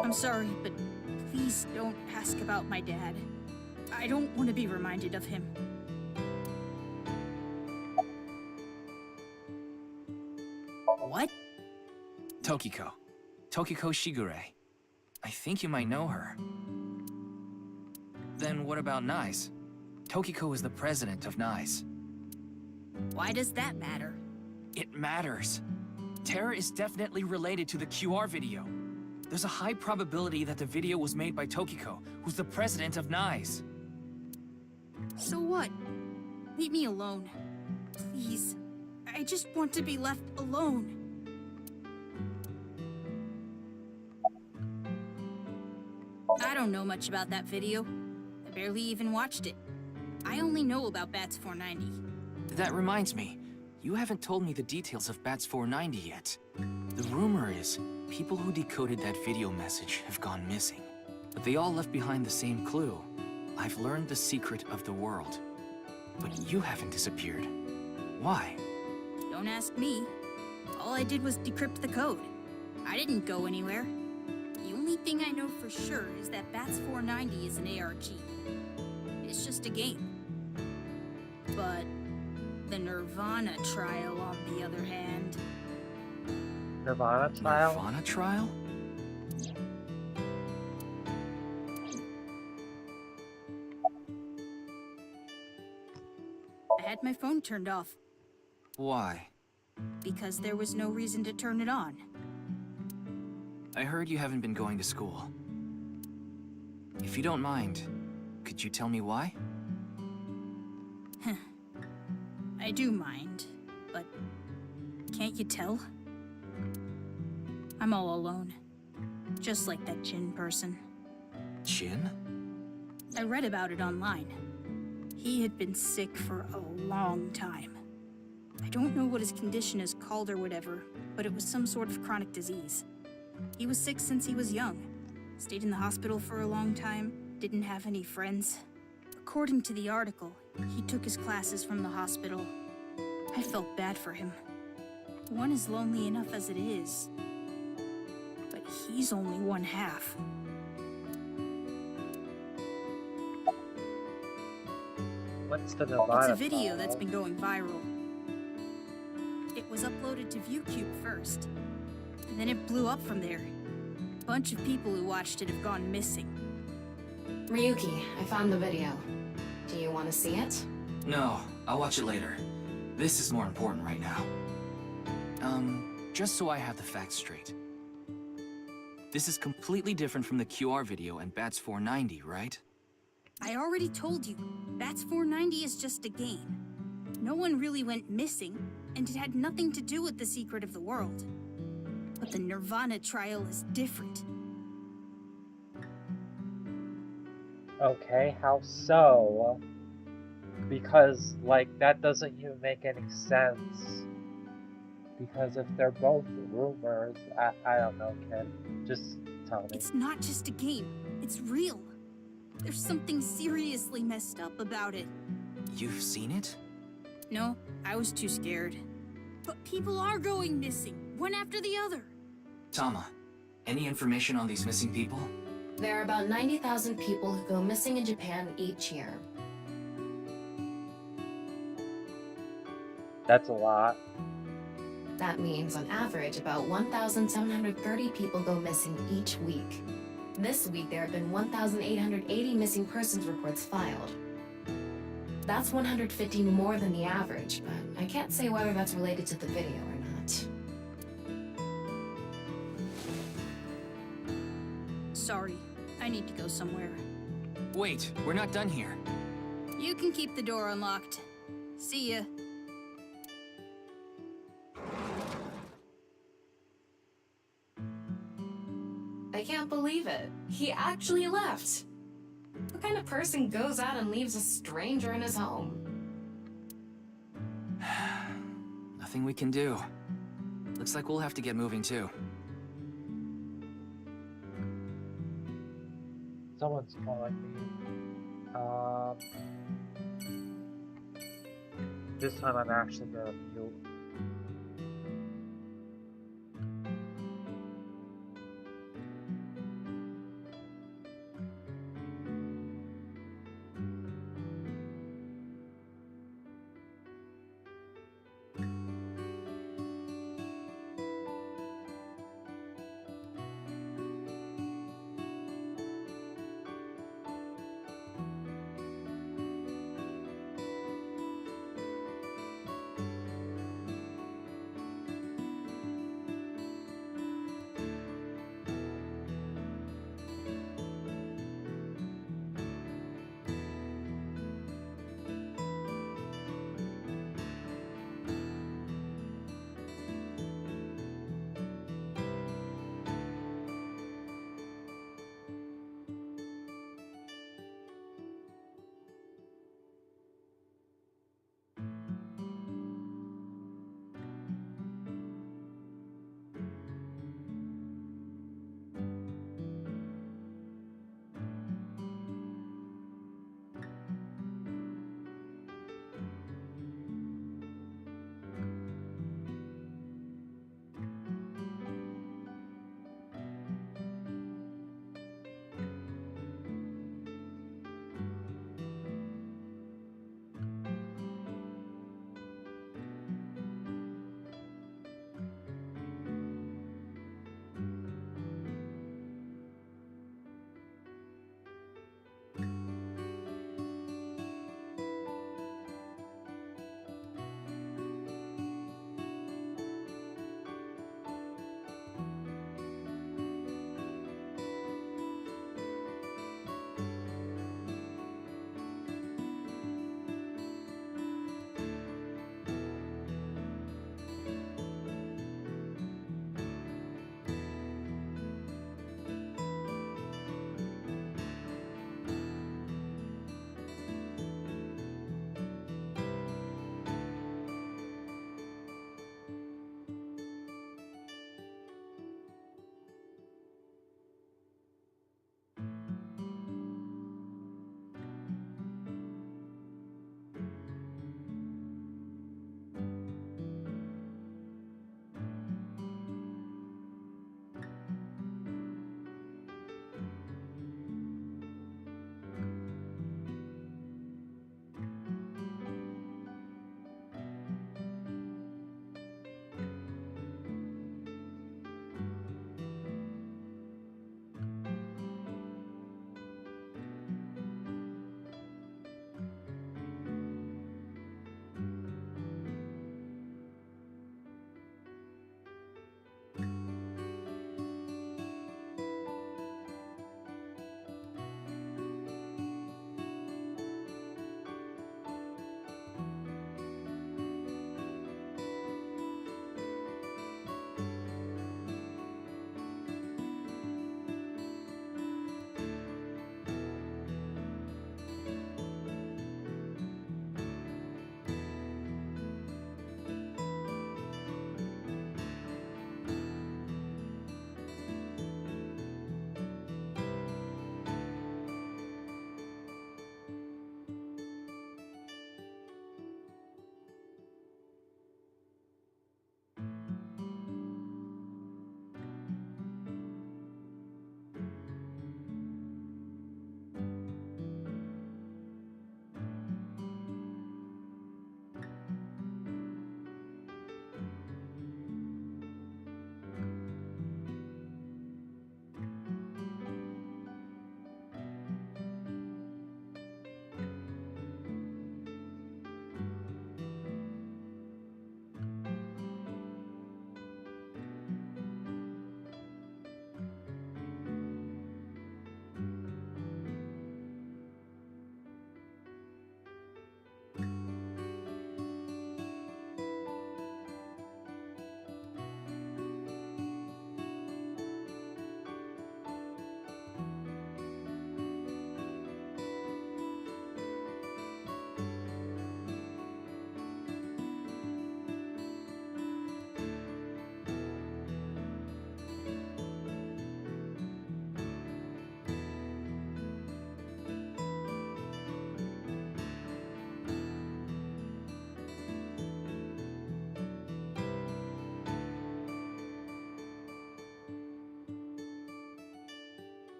I'm sorry, but please don't ask about my dad. I don't want to be reminded of him. What? Tokiko. Tokiko Shigure. I think you might know her. Then what about Naix? Tokiko is the president of Naix. Why does that matter? It matters. Terra is definitely related to the QR video. There's a high probability that the video was made by Tokiko, who's the president of Naix. So what? Leave me alone. Please. I just want to be left alone. I don't know much about that video. I barely even watched it. I only know about Bats 490. That reminds me, you haven't told me the details of Bats 490 yet. The rumor is, people who decoded that video message have gone missing. But they all left behind the same clue. I've learned the secret of the world. But you haven't disappeared. Why? Don't ask me. All I did was decrypt the code. I didn't go anywhere. The only thing I know for sure is that Bats 490 is an ARG. It's just a game. But the nirvanA trial, on the other hand... nirvanA trial? nirvanA trial? I had my phone turned off. Why? Because there was no reason to turn it on. I heard you haven't been going to school. If you don't mind, could you tell me why? I do mind, but can't you tell? I'm all alone. Just like that Jin person. Jin? I read about it online. He had been sick for a long time. I don't know what his condition is called or whatever, but it was some sort of chronic disease. He was sick since he was young. Stayed in the hospital for a long time, didn't have any friends. According to the article, he took his classes from the hospital. I felt bad for him. One is lonely enough as it is. But he's only one half. What's the nirvanA It's a video trial? that's been going viral. It was uploaded to ViewCube first, and then it blew up from there. A bunch of people who watched it have gone missing. Ryuki, I found the video. Do you want to see it? No, I'll watch it later. This is more important right now. Just so I have the facts straight. This is completely different from the QR video and Bats 490, right? I already told you, Bats 490 is just a game. No one really went missing, and it had nothing to do with the secret of the world. But the nirvanA trial is different. Okay, how so? Because, like, that doesn't even make any sense. Because if they're both rumors, I don't know, kid. Just tell me. It's not just a game. It's real. There's something seriously messed up about it. You've seen it? No, I was too scared. But people are going missing, one after the other. Tama, any information on these missing people? There are about 90,000 people who go missing in Japan each year. That's a lot. That means, on average, about 1,730 people go missing each week. This week, there have been 1,880 missing persons reports filed. That's 150 more than the average, but I can't say whether that's related to the video or not. Sorry, I need to go somewhere. Wait, we're not done here. You can keep the door unlocked. See ya. I can't believe it. He actually left. What kind of person goes out and leaves a stranger in his home? Nothing we can do. Looks like we'll have to get moving too. Someone's calling me. This time I'm actually gonna mute.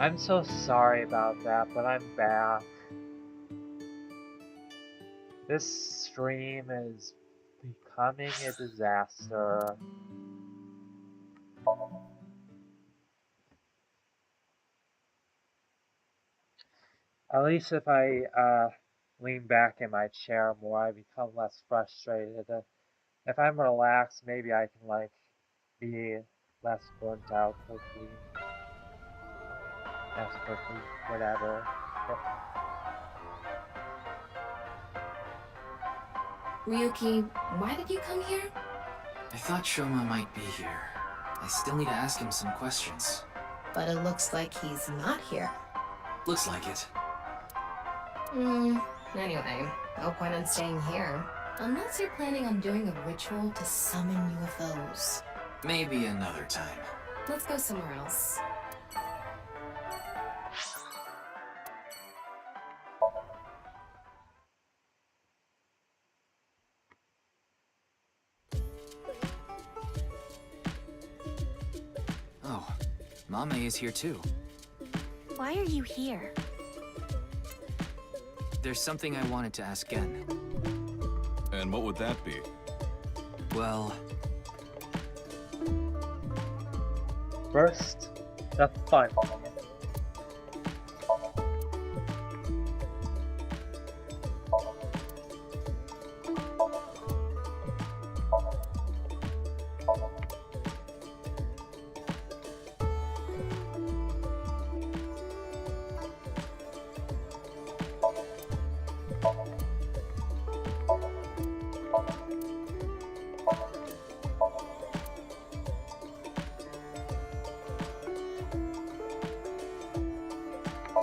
I'm so sorry about that, but I'm back. This stream is becoming a disaster. At least if I lean back in my chair more, I become less frustrated. If I'm relaxed, maybe I can like be less burnt out quickly. Less quickly, whatever. Ryuki, why did you come here? I thought Shoma might be here. I still need to ask him some questions. But it looks like he's not here. Looks like it. Anyway, no point in staying here. Unless you're planning on doing a ritual to summon UFOs. Maybe another time. Let's go somewhere else. Oh, Mame is here too. Why are you here? There's something I wanted to ask Gen. And what would that be? Well... First, the fun.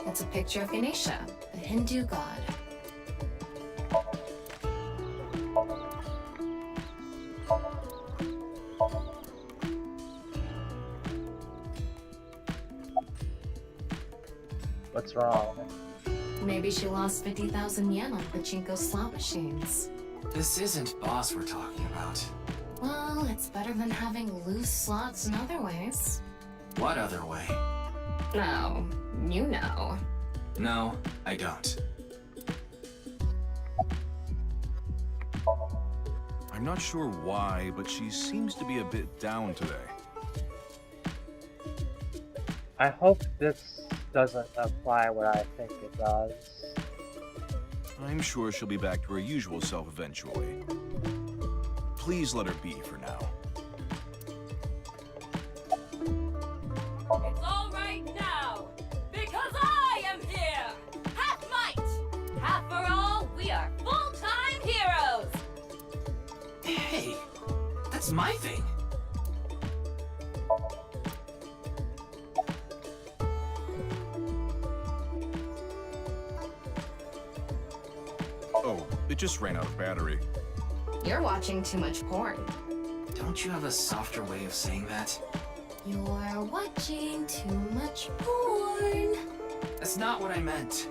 It's a picture of Ganesha, the Hindu god. What's wrong? Maybe she lost 50,000 yen on pachinko slot machines. This isn't boss we're talking about. Well, it's better than having loose slots in other ways. What other way? No, you know. No, I don't. I'm not sure why, but she seems to be a bit down today. I hope this doesn't apply what I think it does. I'm sure she'll be back to her usual self eventually. Please let her be for now. It's all right now, because I am here! Half might! Half for all, we are full-time heroes! Hey, that's my thing. Oh, it just ran out of battery. You're watching too much porn. Don't you have a softer way of saying that? You're watching too much porn. That's not what I meant.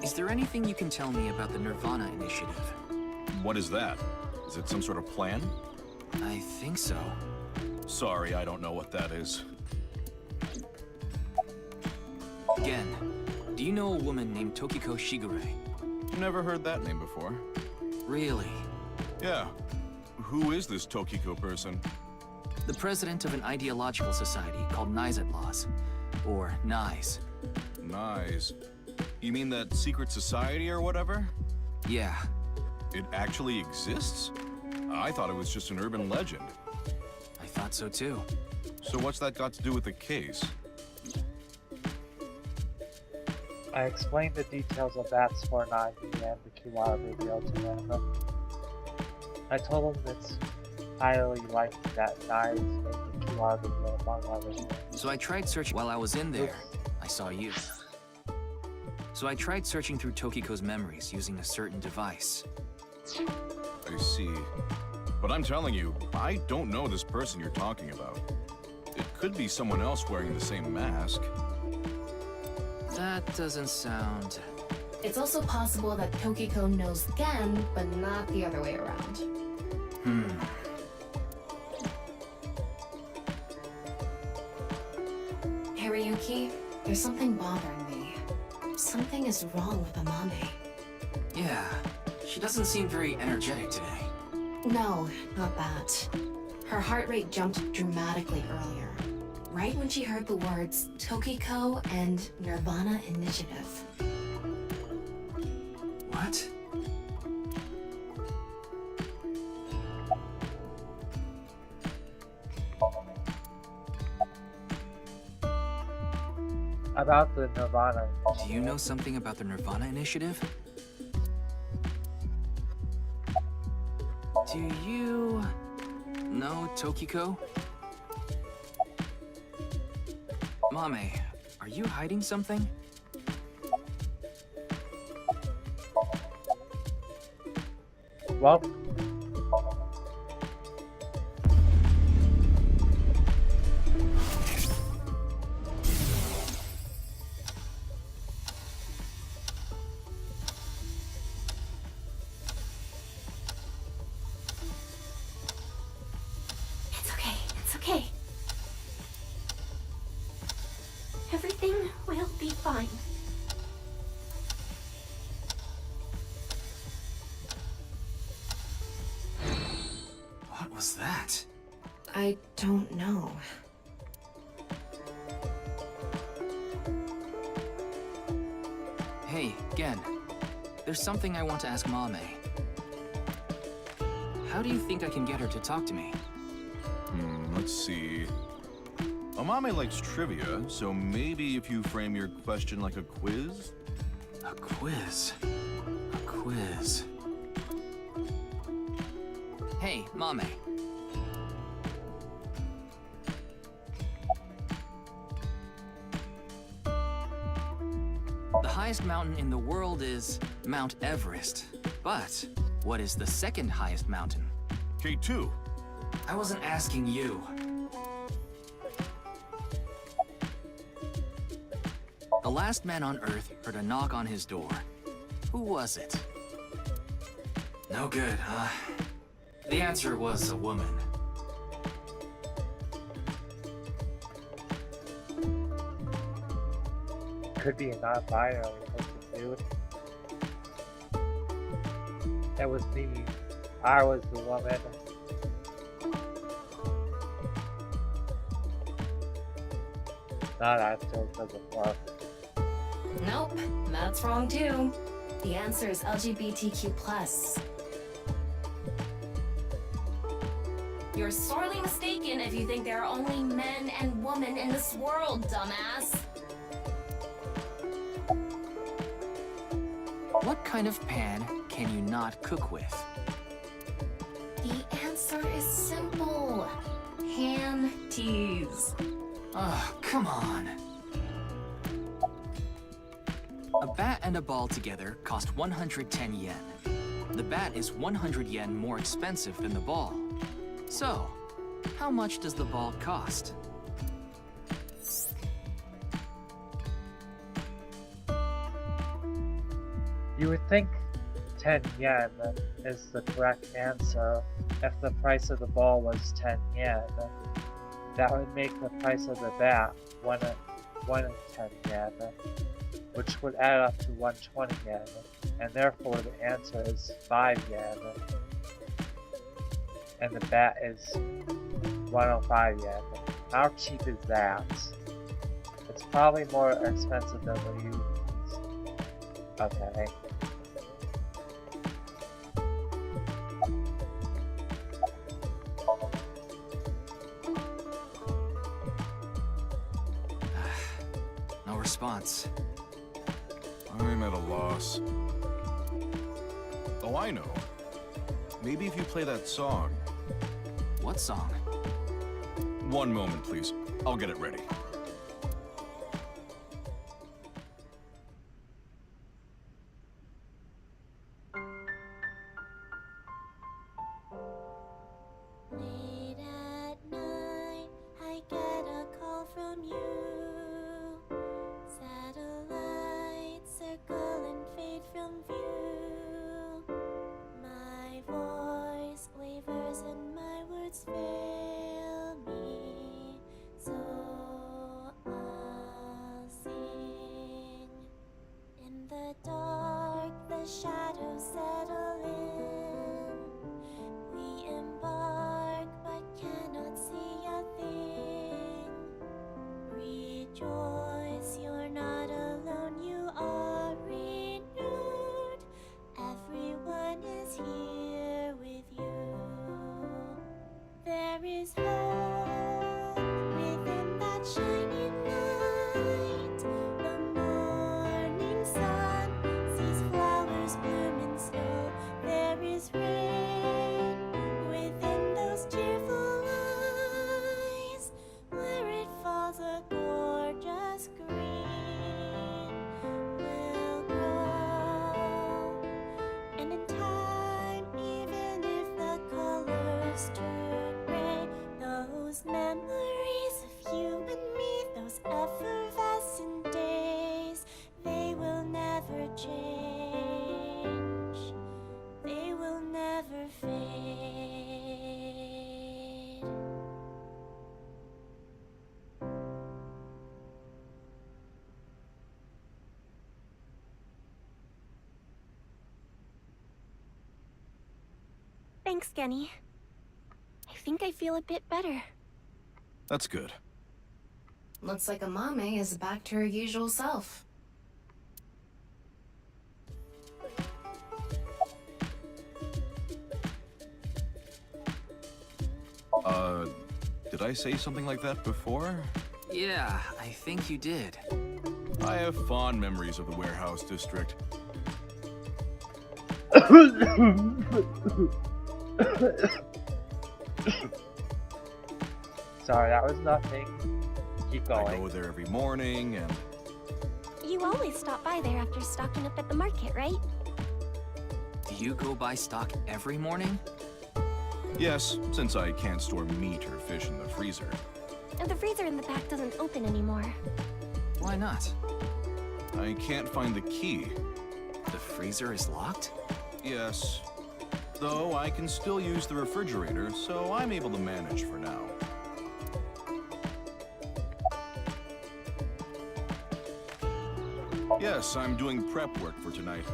Is there anything you can tell me about the nirvanA initiative? What is that? Is it some sort of plan? I think so. Sorry, I don't know what that is. Gen, do you know a woman named Tokiko Shigure? Never heard that name before. Really? Yeah. Who is this Tokiko person? The president of an ideological society called Naix Laws, or Naix. Nice. You mean that secret society or whatever? Yeah. It actually exists? I thought it was just an urban legend. I thought so too. So what's that got to do with the case? I explained the details of that for Nagi and the Kiwara video to him. I told him it's highly likely that Nagi made the Kiwara video among other things. So I tried searching while I was in there. I saw you. So I tried searching through Tokiko's memories using a certain device. I see. But I'm telling you, I don't know this person you're talking about. It could be someone else wearing the same mask. That doesn't sound... It's also possible that Tokiko knows Gen, but not the other way around. Toki, there's something bothering me. Something is wrong with Amame. Yeah, she doesn't seem very energetic today. No, not that. Her heart rate jumped dramatically earlier, right when she heard the words Tokiko and nirvanA Initiative. What? About the nirvanA. Do you know something about the nirvanA Initiative? Do you know Tokiko? Mame, are you hiding something? Well, It's okay. It's okay. Everything will be fine. What was that? I don't know. Hey, Gen. There's something I want to ask Mame. How do you think I can get her to talk to me? Let's see. Amame likes trivia, so maybe if you frame your question like a quiz? A quiz. A quiz. Hey, Mame. The highest mountain in the world is Mount Everest. But what is the second highest mountain? K2. I wasn't asking you. The last man on Earth heard a knock on his door. Who was it? No good, huh? The answer was a woman. could be a non-binary person, dude. That was me. I was the woman. No, that still doesn't work. Nope, that's wrong too. The answer is LGBTQ+. You're sorely mistaken if you think there are only men and women in this world, dumbass. What kind of pan can you not cook with? The answer is simple. Panties. Oh, come on. A bat and a ball together cost 110 yen. The bat is 100 yen more expensive than the ball. So, how much does the ball cost? You would think 10 yen is the correct answer if the price of the ball was 10 yen. That would make the price of the bat 1 and 10 yen, which would add up to 120 yen, and therefore the answer is 5 yen. And the bat is 105 yen. How cheap is that? It's probably more expensive than the used. Okay. No response. I'm at a loss. Oh, I know. Maybe if you play that song. What song? One moment, please. I'll get it ready. Late at night, I get a call from you. Satellites circle and fade from view. My voice wavers and my words fail me. So I is hope within that shining light. The morning sun sees flowers bloom in snow. There is rain within those cheerful eyes. Where it falls, a gorgeous green will grow. And in time, even if the colors turn gray, those memories of you and me, those effervescent days, they will never change. They will never fade. Thanks, Genny. I think I feel a bit better. That's good. Looks like Amame is back to her usual self. Did I say something like that before? Yeah, I think you did. I have fond memories of the warehouse district. Sorry, that was nothing. Keep I going. go there every morning and... You always stop by there after stocking up at the market, right? Do you go buy stock every morning? Yes, since I can't store meat or fish in the freezer. And the freezer in the back doesn't open anymore. Why not? I can't find the key. The freezer is locked? Yes. Though I can still use the refrigerator, so I'm able to manage for now. Yes, I'm doing prep work for tonight.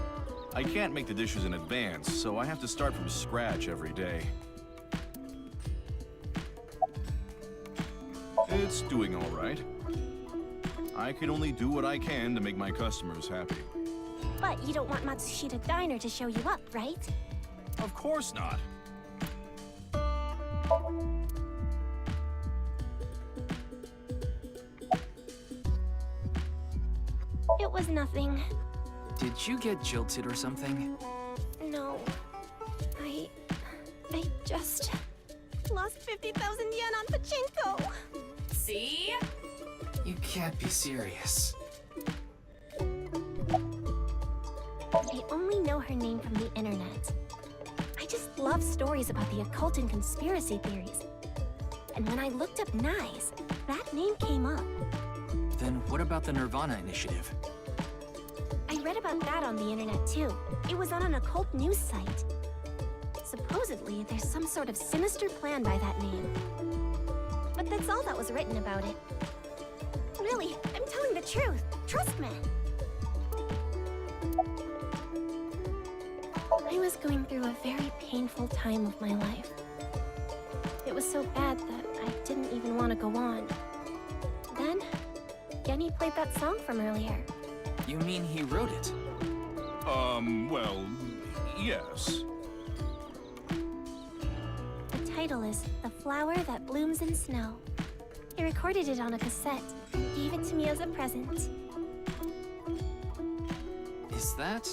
I can't make the dishes in advance, so I have to start from scratch every day. It's doing all right. I can only do what I can to make my customers happy. But you don't want Matsushita Diner to show you up, right? Of course not. It was nothing. Did you get jilted or something? No. I just lost 50,000 yen on pachinko. See? You can't be serious. I only know her name from the internet. I just love stories about the occult and conspiracy theories. And when I looked up Naix, that name came up. Then what about the nirvanA initiative? I read about that on the internet too. It was on an occult news site. Supposedly, there's some sort of sinister plan by that name. But that's all that was written about it. Really, I'm telling the truth. Trust me. I was going through a very painful time of my life. It was so bad that I didn't even want to go on. Then, Genny played that song from earlier. You mean he wrote it? Well, yes. The title is The Flower That Blooms in Snow. He recorded it on a cassette and gave it to me as a present. Is that?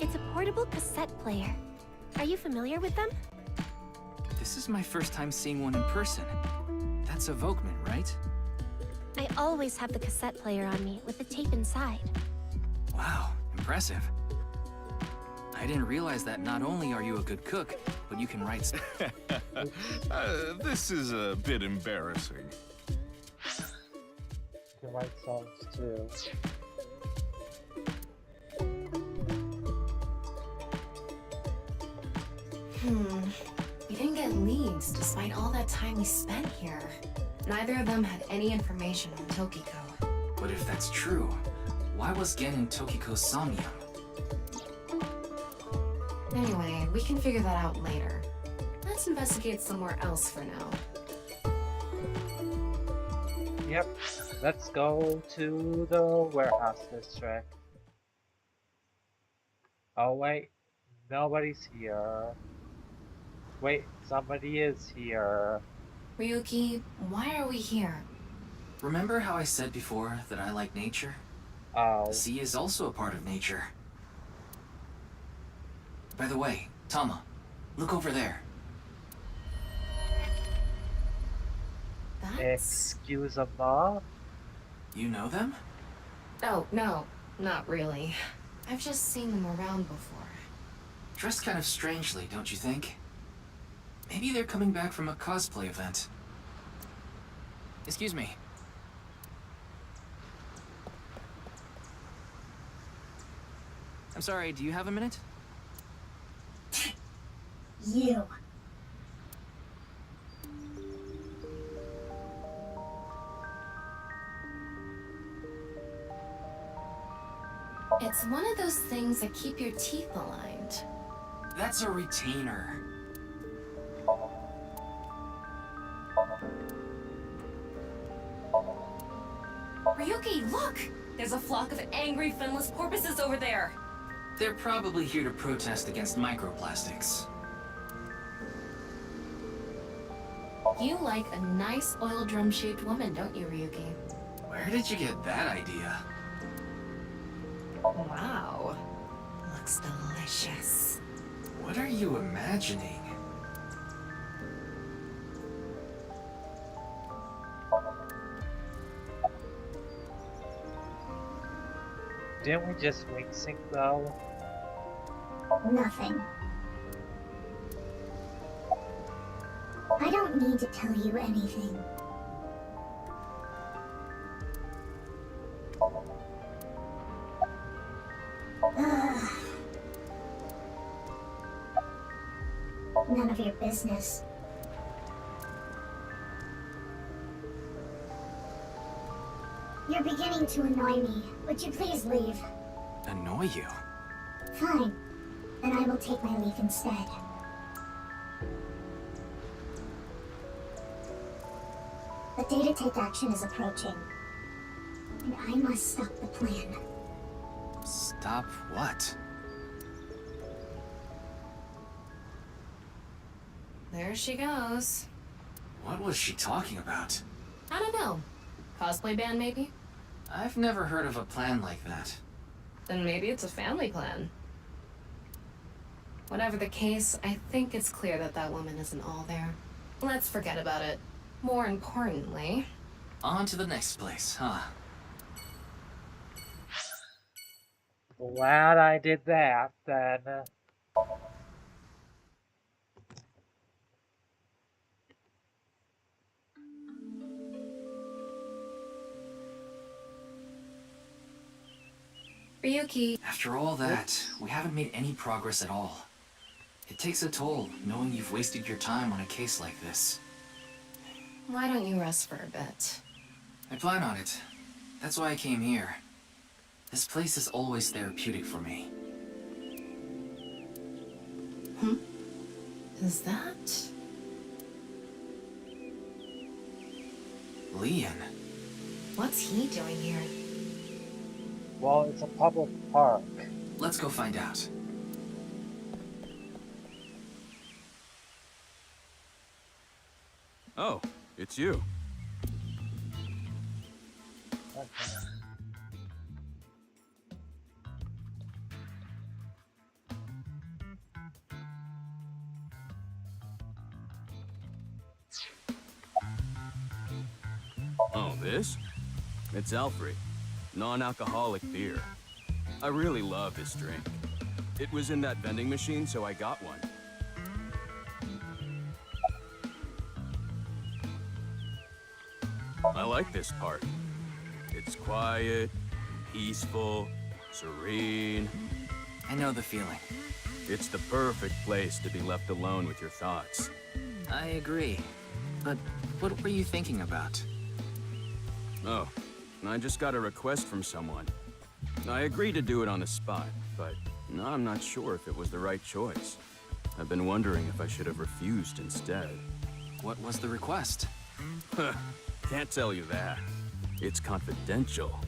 It's a portable cassette player. Are you familiar with them? This is my first time seeing one in person. That's a Volkman, right? I always have the cassette player on me with the tape inside. Wow, impressive. I didn't realize that not only are you a good cook, but you can write. This is a bit embarrassing. You can write songs too. We didn't get leads despite all that time we spent here. Neither of them had any information on Tokiko. But if that's true, why was Gen in Tokiko's Somnium? Anyway, we can figure that out later. Let's investigate somewhere else for now. Yep, let's go to the warehouse district. Oh wait, nobody's here. Wait, somebody is here. Ryuki, why are we here? Remember how I said before that I like nature? Oh. The sea is also a part of nature. By the way, Tama, look over there. That's... Excuse-moi? You know them? Oh, no, not really. I've just seen them around before. Dressed kind of strangely, don't you think? Maybe they're coming back from a cosplay event. Excuse me. I'm sorry, do you have a minute? You. It's one of those things that keep your teeth aligned. That's a retainer. Ryuki, look! There's a flock of angry finless porpoises over there. They're probably here to protest against microplastics. You like a nice oil drum-shaped woman, don't you, Ryuki? Where did you get that idea? Wow. Looks delicious. What are you imagining? Didn't we just wing sync though? Nothing. I don't need to tell you anything. Ugh. None of your business. You're beginning to annoy me. Would you please leave? Annoy you? Fine. Then I will take my leave instead. The day to take action is approaching. And I must stop the plan. Stop what? There she goes. What was she talking about? I don't know. Cosplay band, maybe? I've never heard of a plan like that. Then maybe it's a family plan. Whatever the case, I think it's clear that that woman isn't all there. Let's forget about it. More importantly... On to the next place, huh? Glad I did that, then. Ryuki... After all that, we haven't made any progress at all. It takes a toll, knowing you've wasted your time on a case like this. Why don't you rest for a bit? I plan on it. That's why I came here. This place is always therapeutic for me. Is that... Leon. What's he doing here? Well, it's a public park. Let's go find out. Oh, it's you. Okay. Oh, this? It's Alfred. Non-alcoholic beer. I really love this drink. It was in that vending machine, so I got one. I like this part. It's quiet, peaceful, serene. I know the feeling. It's the perfect place to be left alone with your thoughts. I agree. But what were you thinking about? Oh, I just got a request from someone. I agreed to do it on the spot, but I'm not sure if it was the right choice. I've been wondering if I should have refused instead. What was the request? Can't tell you that. It's confidential.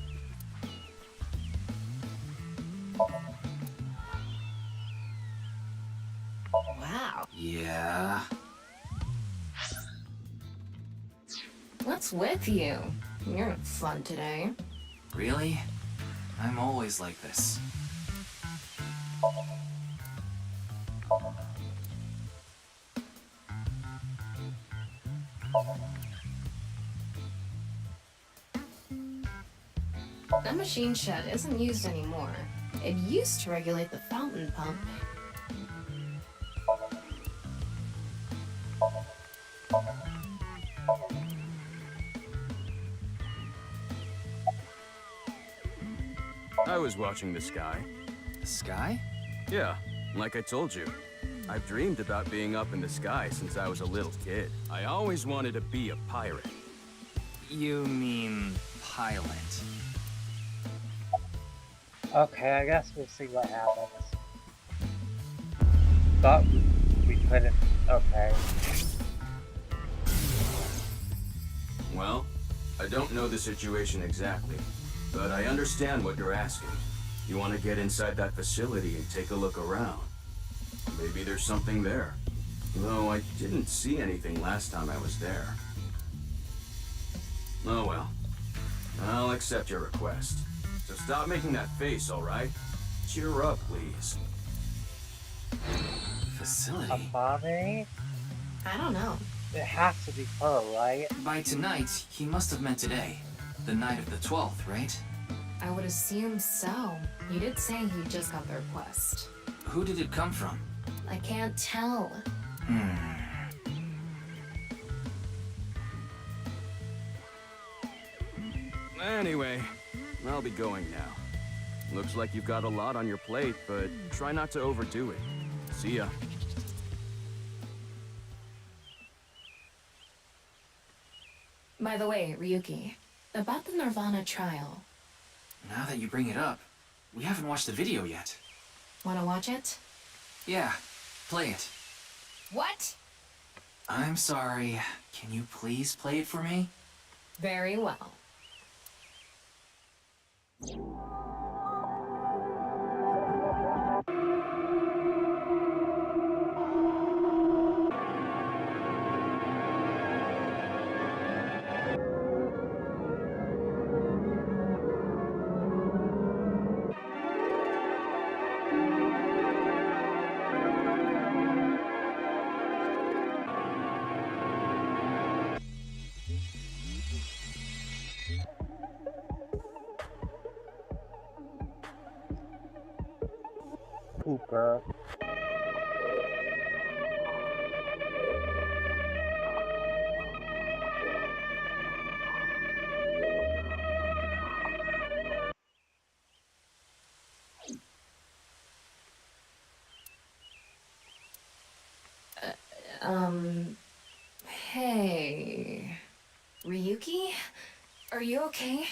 Wow. Yeah. What's with you? You're not fun today. Really? I'm always like this. That machine shed isn't used anymore. It used to regulate the fountain pump. I was watching the sky. The sky? Yeah, like I told you. I've dreamed about being up in the sky since I was a little kid. I always wanted to be a pirate. You mean pilot? Okay, I guess we'll see what happens. Thought we couldn't. Okay. Well, I don't know the situation exactly, but I understand what you're asking. You want to get inside that facility and take a look around. Maybe there's something there. Though I didn't see anything last time I was there. Oh well. I'll accept your request. So stop making that face, alright? Cheer up, please. Facility? A mommy? I don't know. It has to be her, right? By tonight, he must have meant today. The night of the 12th, right? I would assume so. You did say he just got the request. Who did it come from? I can't tell. Anyway, I'll be going now. Looks like you've got a lot on your plate, but try not to overdo it. See ya. By the way, Ryuki, about the nirvanA trial. Now that you bring it up, we haven't watched the video yet. Wanna watch it? Yeah, play it. What? I'm sorry. Can you please play it for me? Very well. Pooper. Hey... Ryuki? Are you okay?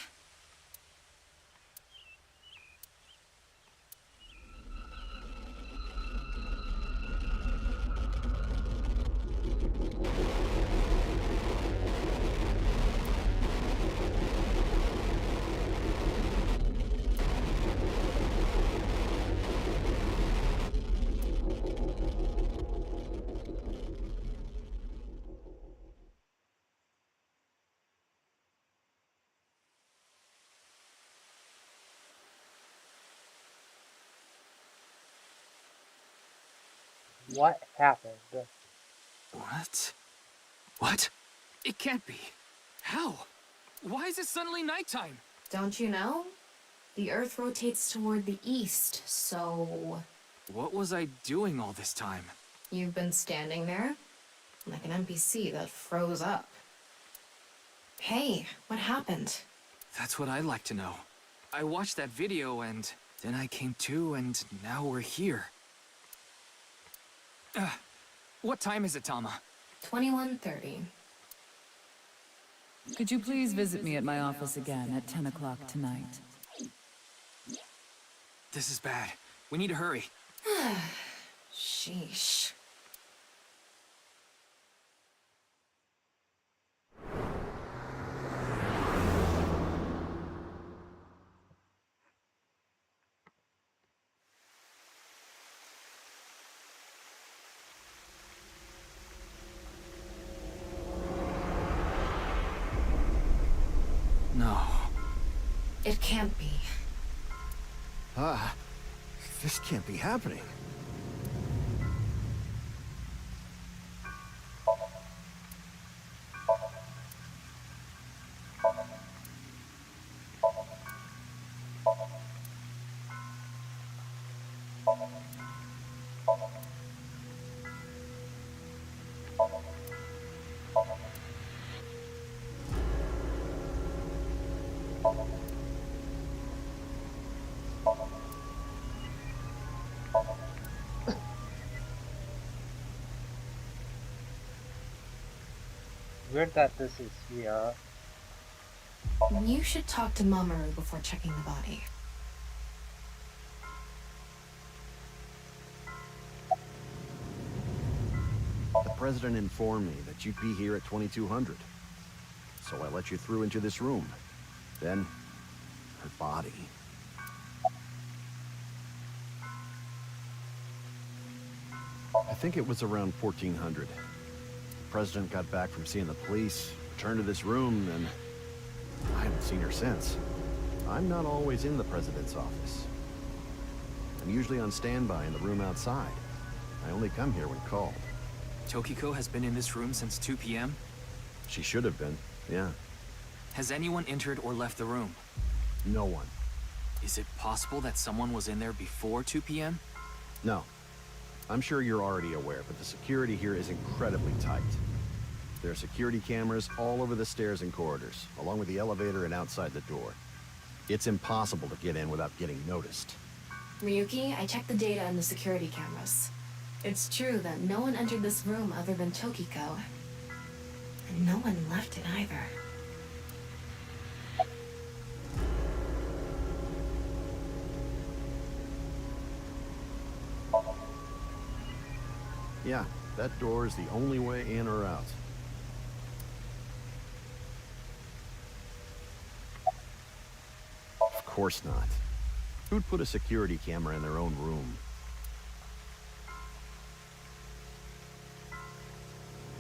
What happened? What? What? It can't be. How? Why is it suddenly nighttime? Don't you know? The Earth rotates toward the east, so... What was I doing all this time? You've been standing there? Like an NPC that froze up. Hey, what happened? That's what I'd like to know. I watched that video and then I came to and now we're here. What time is it, Tama? 21:30. Could you please visit me at my office again at 10 o'clock tonight? This is bad. We need to hurry. Sheesh. No. It can't be. This can't be happening. Weird that this is here. You should talk to Mamoru before checking the body. The president informed me that you'd be here at 2200. So I let you through into this room. Then, her body. I think it was around 1400. The president got back from seeing the police, returned to this room, and I haven't seen her since. I'm not always in the president's office. I'm usually on standby in the room outside. I only come here when called. Tokiko has been in this room since 2 p.m.? She should have been, yeah. Has anyone entered or left the room? No one. Is it possible that someone was in there before 2 p.m.? No. I'm sure you're already aware, but the security here is incredibly tight. There are security cameras all over the stairs and corridors, along with the elevator and outside the door. It's impossible to get in without getting noticed. Ryuki, I checked the data on the security cameras. It's true that no one entered this room other than Tokiko. And no one left it either. Yeah, that door is the only way in or out. Of course not. Who'd put a security camera in their own room?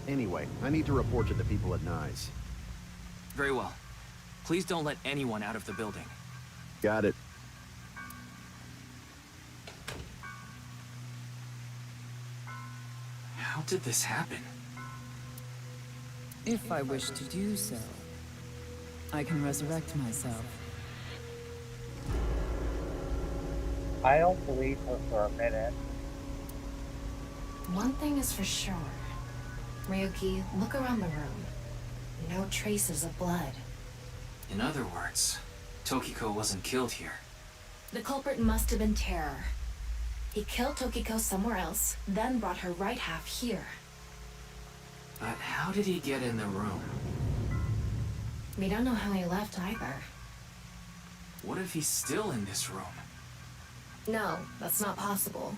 Anyway, I need to report to the people at Naix. Very well. Please don't let anyone out of the building. Got it. How did this happen? If I wish to do so, I can resurrect myself. I don't believe her for a minute. One thing is for sure. Ryuki, look around the room. No traces of blood. In other words, Tokiko wasn't killed here. The culprit must have been Terror. He killed Tokiko somewhere else, then brought her right half here. But how did he get in the room? We don't know how he left either. What if he's still in this room? No, that's not possible.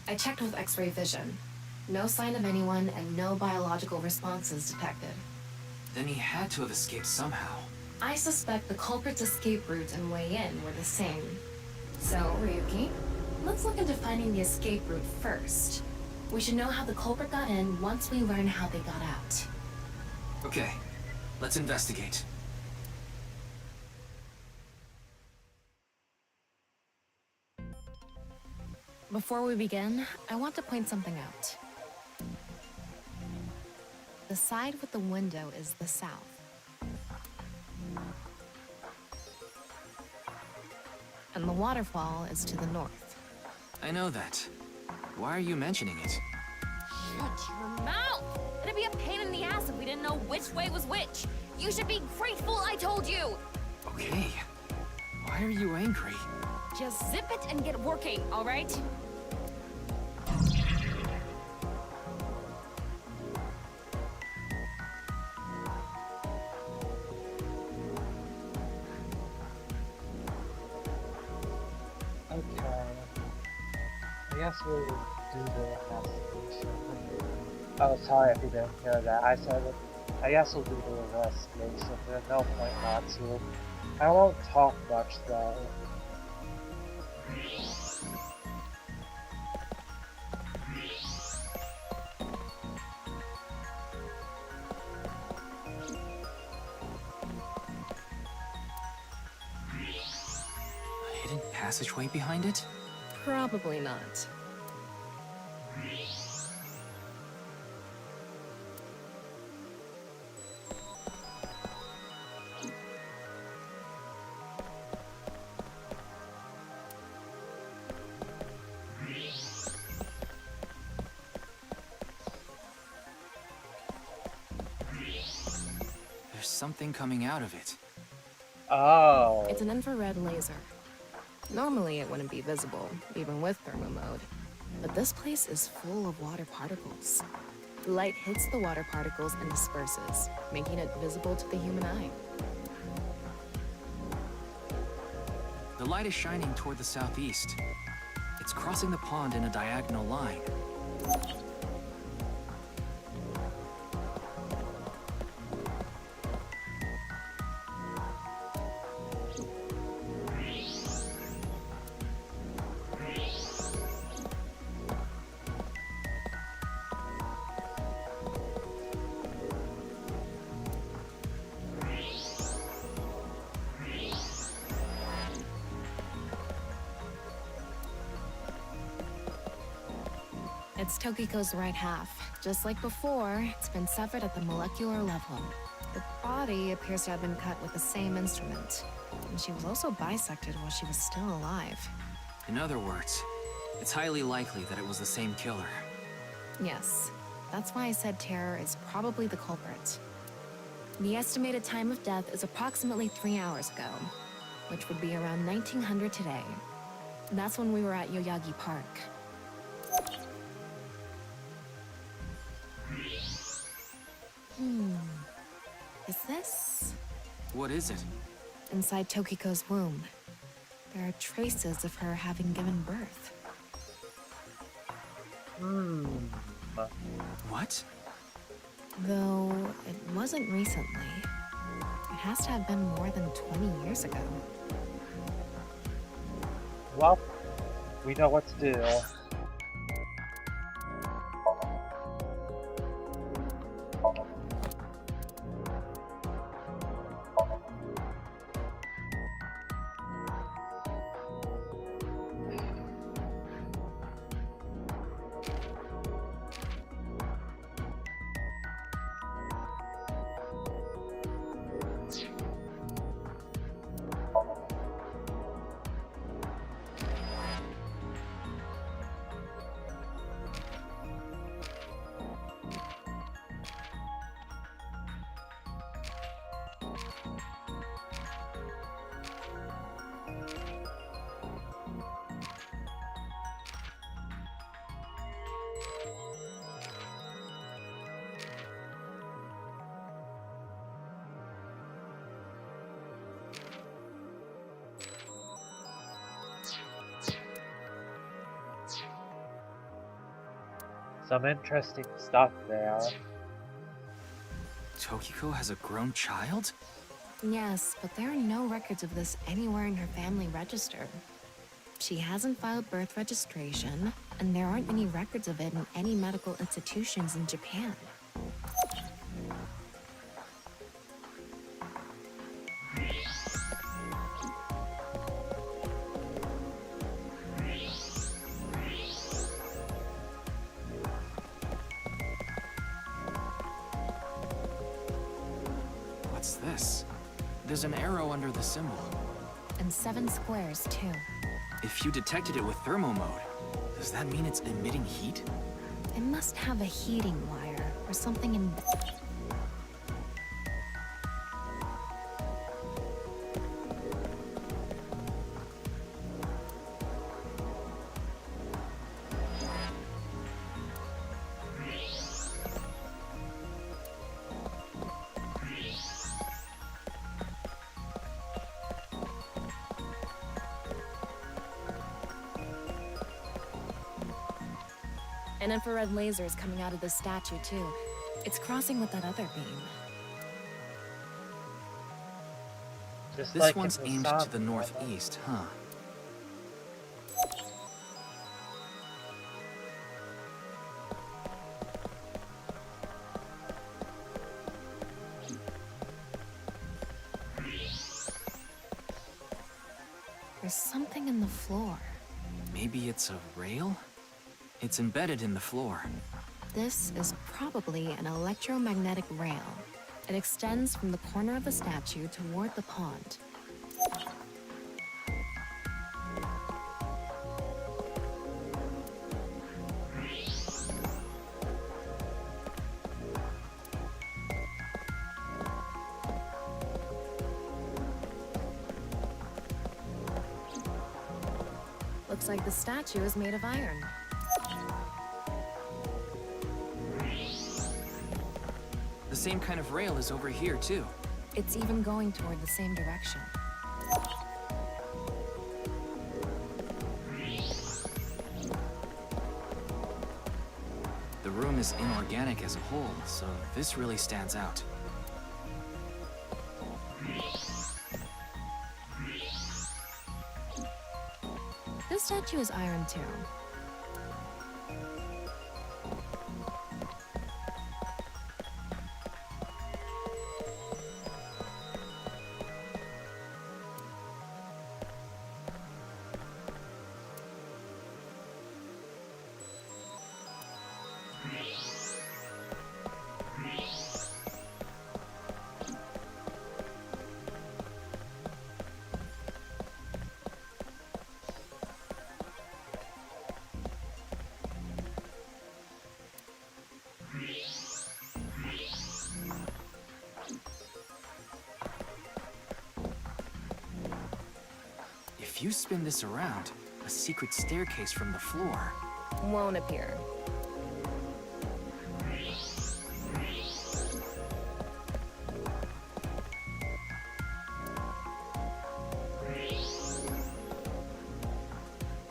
I checked with X-ray vision. No sign of anyone and no biological responses detected. Then he had to have escaped somehow. I suspect the culprit's escape route and way in were the same. So, Ryuki, let's look into finding the escape route first. We should know how the culprit got in once we learn how they got out. Okay, let's investigate. Before we begin, I want to point something out. The side with the window is the south. And the waterfall is to the north. I know that. Why are you mentioning it? Shut your mouth! It'd be a pain in the ass if we didn't know which way was which. You should be grateful I told you. Okay. Why are you angry? Just zip it and get working, all right? Okay. I guess we'll do the investigation. Oh, sorry if you didn't hear that. I said, I guess we'll do the investigation. There's no point not to. I won't talk much though. passageway behind it? Probably not. There's something coming out of it. Oh. It's an infrared laser. Normally it wouldn't be visible, even with thermo mode. But this place is full of water particles. The light hits the water particles and disperses, making it visible to the human eye. The light is shining toward the southeast. It's crossing the pond in a diagonal line. It's Tokiko's right half. Just like before, it's been severed at the molecular level. The body appears to have been cut with the same instrument. And she was also bisected while she was still alive. In other words, it's highly likely that it was the same killer. Yes, that's why I said Terror is probably the culprit. The estimated time of death is approximately 3 hours ago, which would be around 1900 today. That's when we were at Yoyagi Park. Is this? What is it? Inside Tokiko's womb. There are traces of her having given birth. What? Though it wasn't recently. It has to have been more than 20 years ago. Well, we know what to do. Some interesting stuff there. Tokiko has a grown child? Yes, but there are no records of this anywhere in her family register. She hasn't filed birth registration, and there aren't any records of it in any medical institutions in Japan. What's this? There's an arrow under the symbol. And 7 squares, too. If you detected it with thermo mode, does that mean it's emitting heat? It must have a heating wire or something in. An infrared laser is coming out of this statue, too. It's crossing with that other beam. Just This like one's in the aimed to the SOMNIUM. northeast, huh? There's something in the floor. Maybe it's a rail? It's embedded in the floor. This is probably an electromagnetic rail. It extends from the corner of the statue toward the pond. Looks like the statue is made of iron. The same kind of rail is over here, too. It's even going toward the same direction. The room is inorganic as a whole, so this really stands out. This statue is iron too. If you spin this around, a secret staircase from the floor. Won't appear.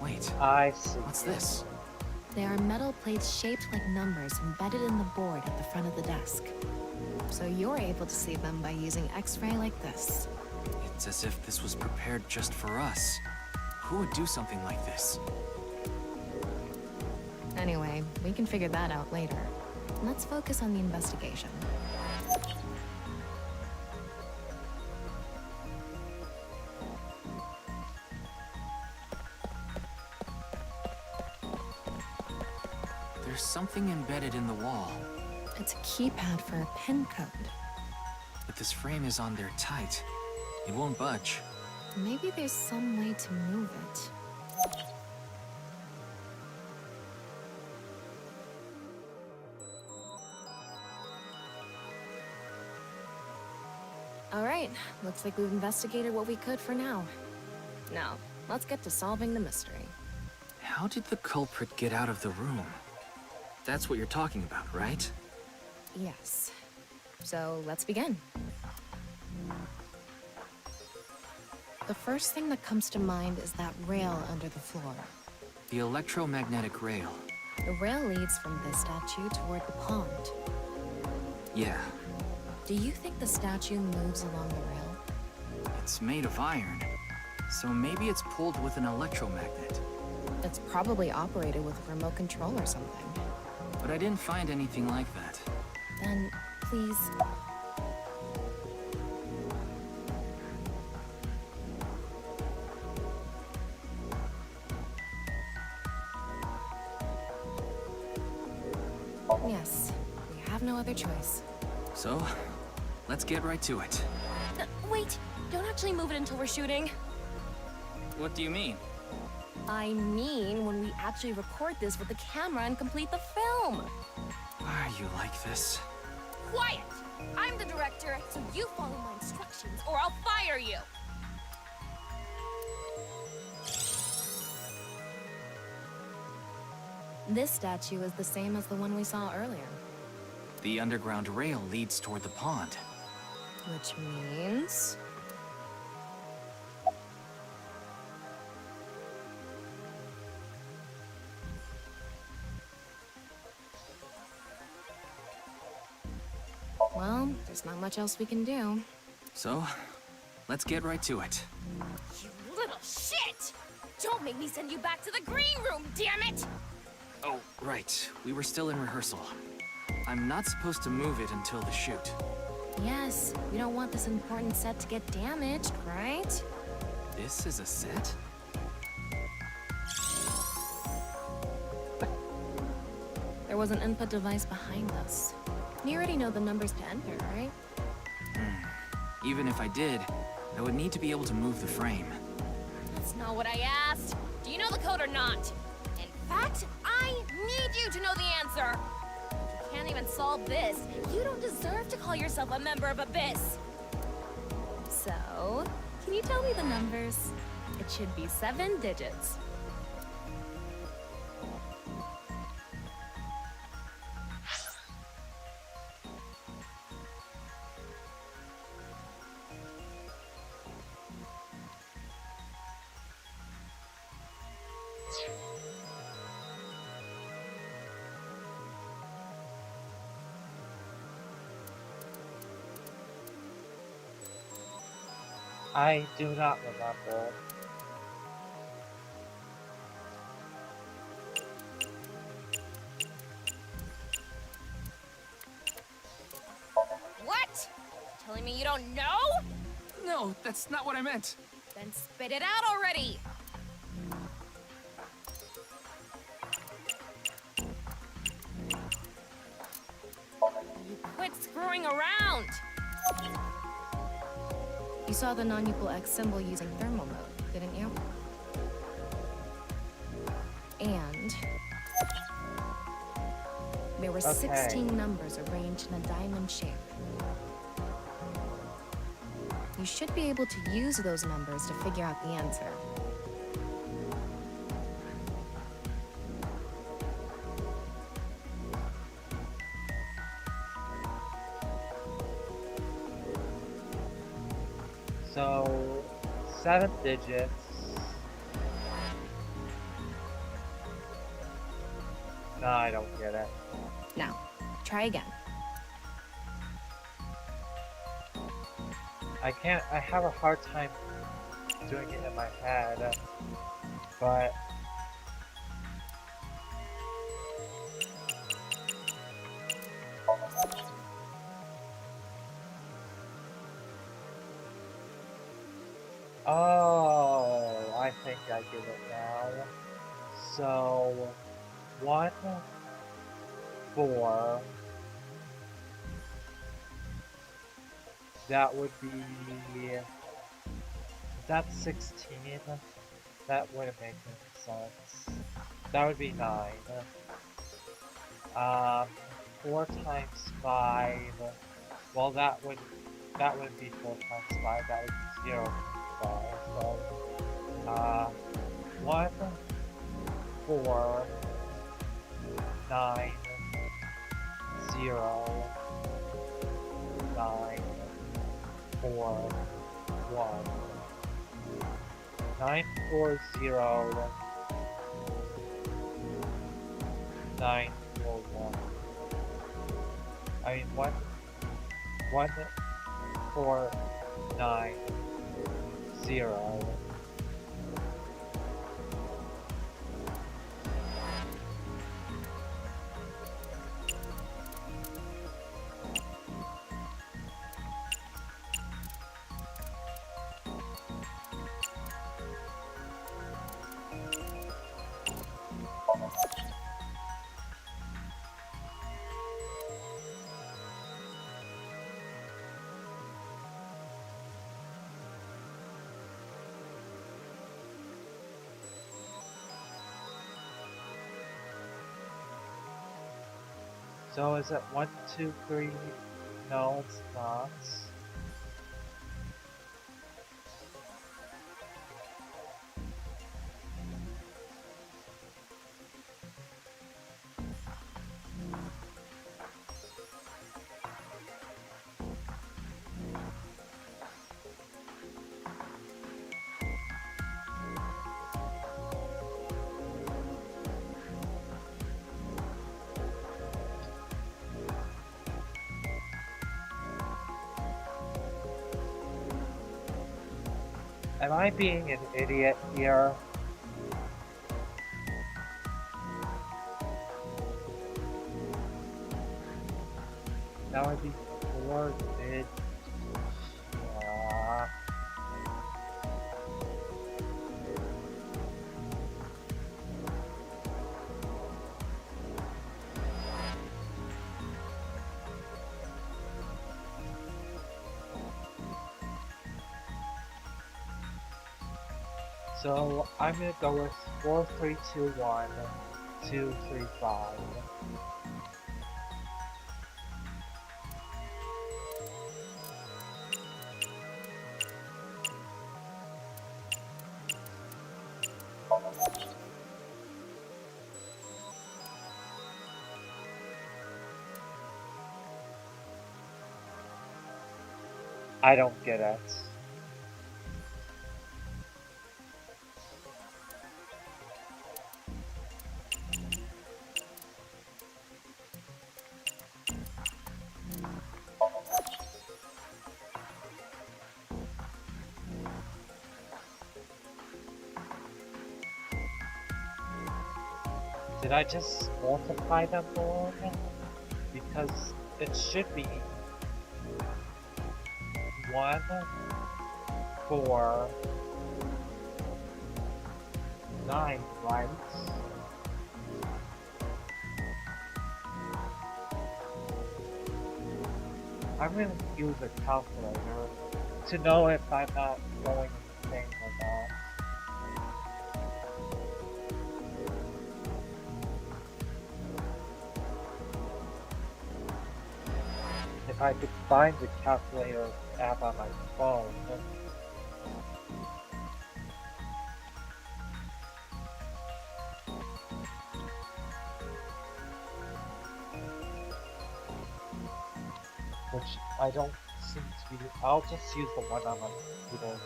Wait, I see. what's this? They are metal plates shaped like numbers embedded in the board at the front of the desk. So you're able to see them by using X-ray like this. It's as if this was prepared just for us. Who would do something like this? Anyway, we can figure that out later. Let's focus on the investigation. There's something embedded in the wall, It's a keypad for a pin code. but this frame is on there tight. It won't budge. Maybe there's some way to move it. All right, looks like we've investigated what we could for now. Now, let's get to solving the mystery. How did the culprit get out of the room? That's what you're talking about, right? Yes. So let's begin. The first thing that comes to mind is that rail under the floor. The electromagnetic rail. The rail leads from this statue toward the pond. Yeah, Do you think the statue moves along the rail? it's made of iron. So maybe it's pulled with an electromagnet. It's probably operated with a remote control or something. But I didn't find anything like that. Then, please... Yes, we have no other choice. So, let's get right to it. Wait, don't actually move it until we're shooting. What do you mean? I mean, when we actually record this with the camera and complete the film. Why are you like this? Quiet! I'm the director, so you follow my instructions or I'll fire you! This statue is the same as the one we saw earlier. The underground rail leads toward the pond. Which means... Well, there's not much else we can do. So, let's get right to it. You little shit! Don't make me send you back to the green room, damn it! Oh, right. We were still in rehearsal. I'm not supposed to move it until the shoot. Yes, we don't want this important set to get damaged, right? This is a set? There was an input device behind this. You already know the numbers to enter, right? Even if I did, I would need to be able to move the frame. That's not what I asked. Do you know the code or not? In fact, I need you to know the answer. If you can't even solve this, you don't deserve to call yourself a member of Abyss. So, can you tell me the numbers? It should be 7 digits. I do not remember. What? Telling me you don't know? No, that's not what I meant. Then spit it out already! You quit screwing around! You saw the non-equal X symbol using thermal mode, didn't you? And there were 16 numbers arranged in a diamond shape. You should be able to use those numbers to figure out the answer. So, 7 digits. No, I don't get it. Now, try again. I have a hard time doing it in my head, but oh, I think I get it now. So, 1, 4. That would be... That's 16. That wouldn't make any sense. That would be 9. 4 times 5. Well, that wouldn't be 4 times 5. That would be 0 times 5. So, 1, 4, 9, 0, 9, 4, 1. 9, 4, 0, 9, 4, 1. I mean, 1, 4, 9, 0. So is it 1, 2, 3? No, it's not. Am I being an idiot here? That would be 4 digits. So I'm gonna go with 4321 235. I don't get it. Did I just multiply them wrong? Because it should be 1, 4, 9, right? I'm gonna use a calculator to know if I'm not going insane or not. If I could find the calculator app on my phone. Which I don't seem to be. I'll just use the one on my computer.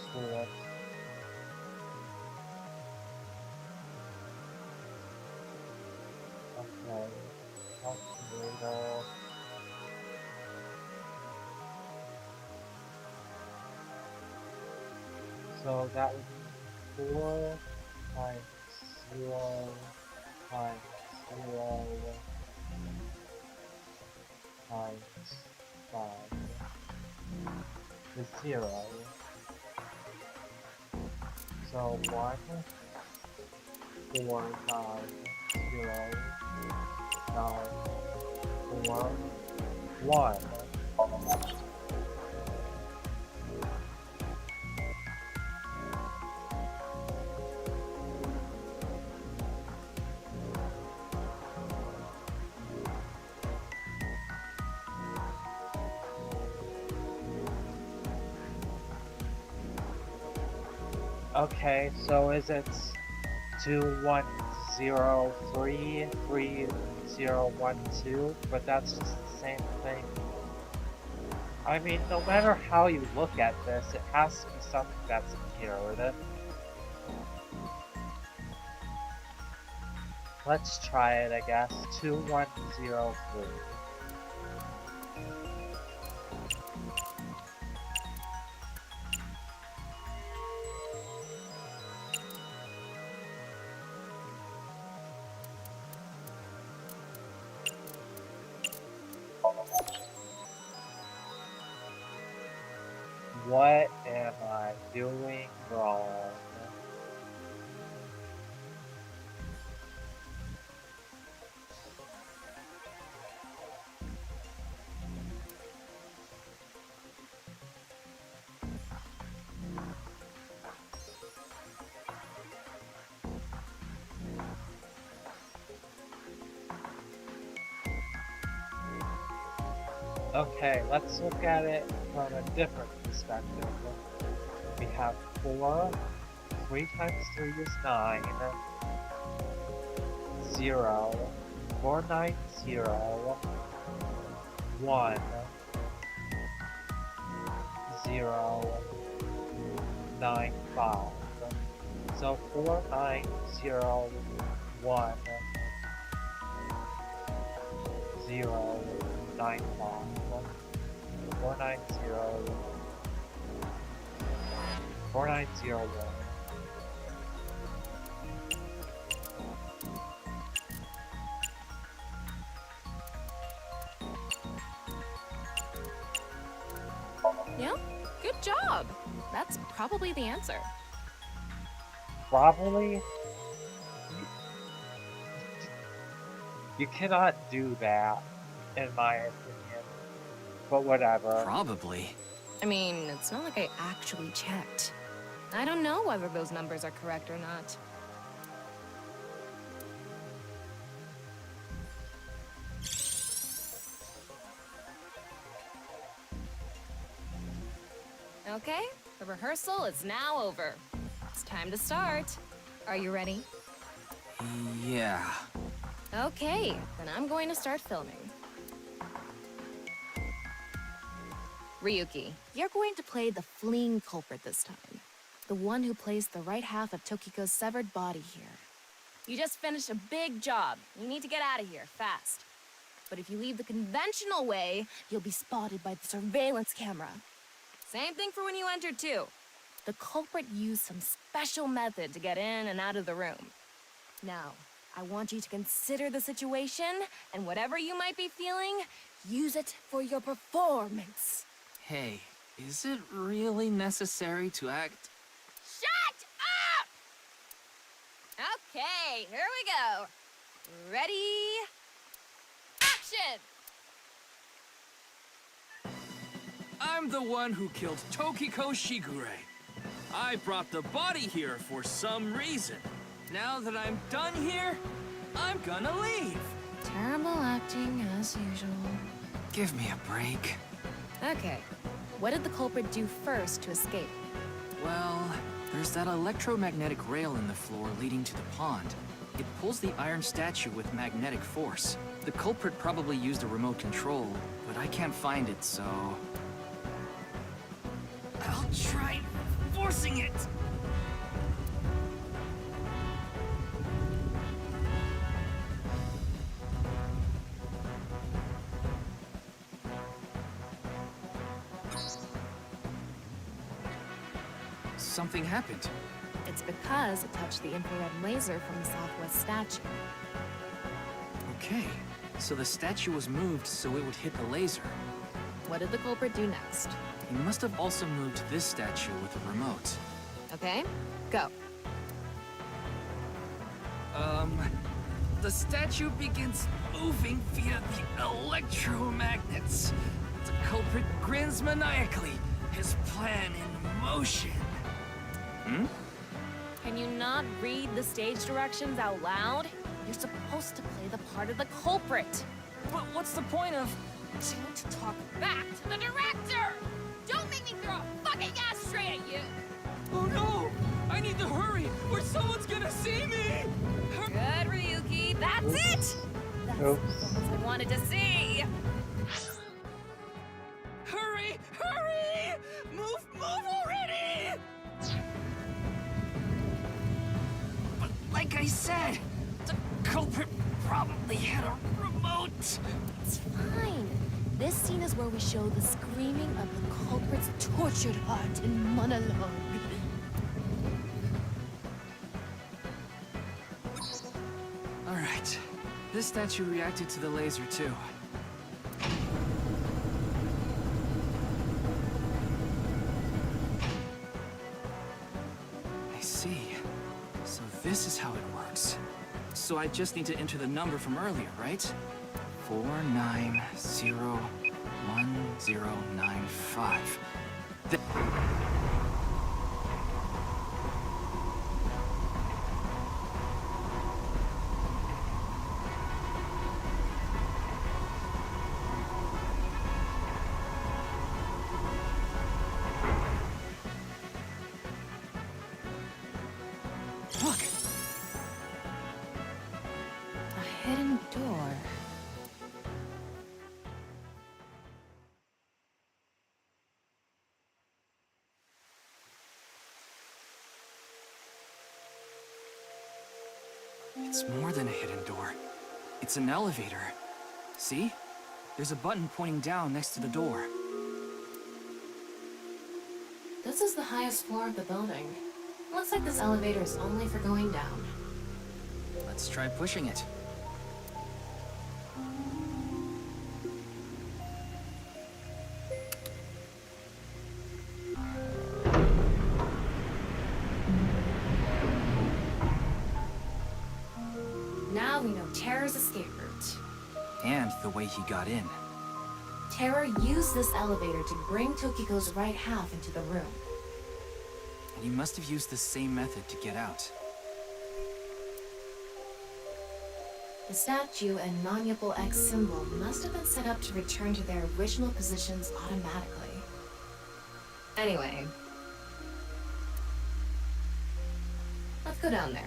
Screw it. Okay. Calculator. So that would be 4 times 0 times 0 times 5 is 0. So 1, 4, 9, 0, 9, 4, 1. Okay, so is it 21033012? But that's just the same thing. I mean, no matter how you look at this, it has to be something that's iterative. Let's try it, I guess. 2103. What am I doing wrong? Okay, let's look at it from a different perspective. We have 4, 3 times 3 is 9, 0, 490, 1, 0, 9, 5. So 4901, 0, 9, 5. 490, 4901. Yep, good job. That's probably the answer. Probably? You cannot do that, in my opinion. But whatever. Probably. I mean, it's not like I actually checked. I don't know whether those numbers are correct or not. Okay, the rehearsal is now over. It's time to start. Are you ready? Yeah. Okay, then I'm going to start filming. Ryuki, you're going to play the fleeing culprit this time. The one who placed the right half of Tokiko's severed body here. You just finished a big job. You need to get out of here, fast. But if you leave the conventional way, you'll be spotted by the surveillance camera. Same thing for when you entered, too. The culprit used some special method to get in and out of the room. Now, I want you to consider the situation, and whatever you might be feeling, use it for your performance. Hey, is it really necessary to act? Shut up! Okay, here we go. Ready? Action! I'm the one who killed Tokiko Shigure. I brought the body here for some reason. Now that I'm done here, I'm gonna leave. Terrible acting, as usual. Give me a break. Okay, what did the culprit do first to escape? Well, there's that electromagnetic rail in the floor leading to the pond. It pulls the iron statue with magnetic force. The culprit probably used a remote control, but I can't find it, so... I'll try forcing it! Something happened. It's because it touched the infrared laser from the southwest statue. Okay, so the statue was moved so it would hit the laser. What did the culprit do next? He must have also moved this statue with a remote. Okay, go. The statue begins moving via the electromagnets. The culprit grins maniacally, his plan in motion. Hmm? Can you not read the stage directions out loud? You're supposed to play the part of the culprit. But what's the point of... Don't talk back to the director! Don't make me throw a fucking ashtray at you! Oh no! I need to hurry, or someone's gonna see me! Good, Ryuki, that's it! That's the performance I wanted to see! Hurry! Hurry! Move already! But like I said, the culprit probably had a remote. It's fine. This scene is where we show the screaming of the culprit's tortured heart in monologue. All right. This statue reacted to the laser too. I see. So this is how it works. So I just need to enter the number from earlier, right? 4901095. Look! A hidden door. It's more than a hidden door. It's an elevator. See? There's a button pointing down next to the door. This is the highest floor of the building. Looks like this elevator is only for going down. Let's try pushing it. Now we know Terror's escape route. And the way he got in. Terror used this elevator to bring Tokiko's right half into the room. And you must have used the same method to get out. The statue and non-Yipple X symbol must have been set up to return to their original positions automatically. Anyway, let's go down there.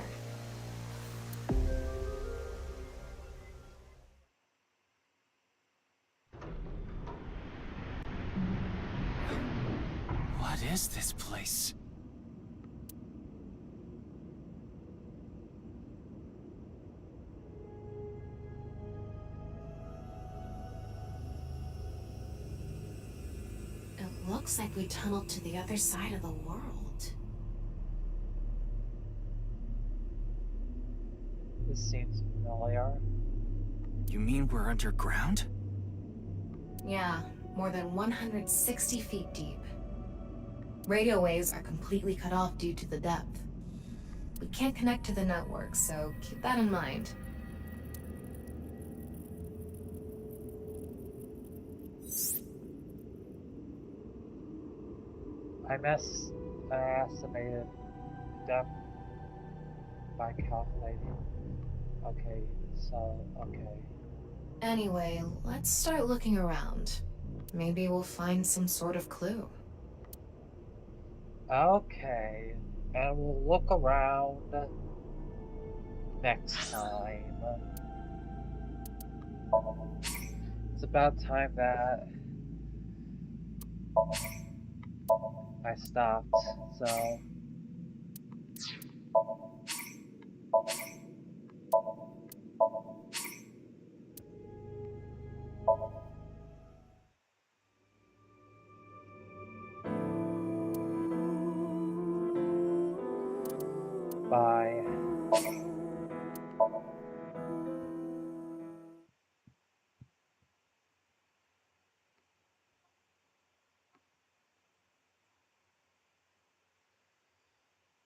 What is this place? It looks like we tunneled to the other side of the world. This seems familiar. You mean we're underground? Yeah, more than 160 feet deep. Radio waves are completely cut off due to the depth. We can't connect to the network, so keep that in mind. I estimated depth by calculating. Okay, so, okay. Anyway, let's start looking around. Maybe we'll find some sort of clue. Okay, and we'll look around next time. It's about time that I stopped, so... Bye.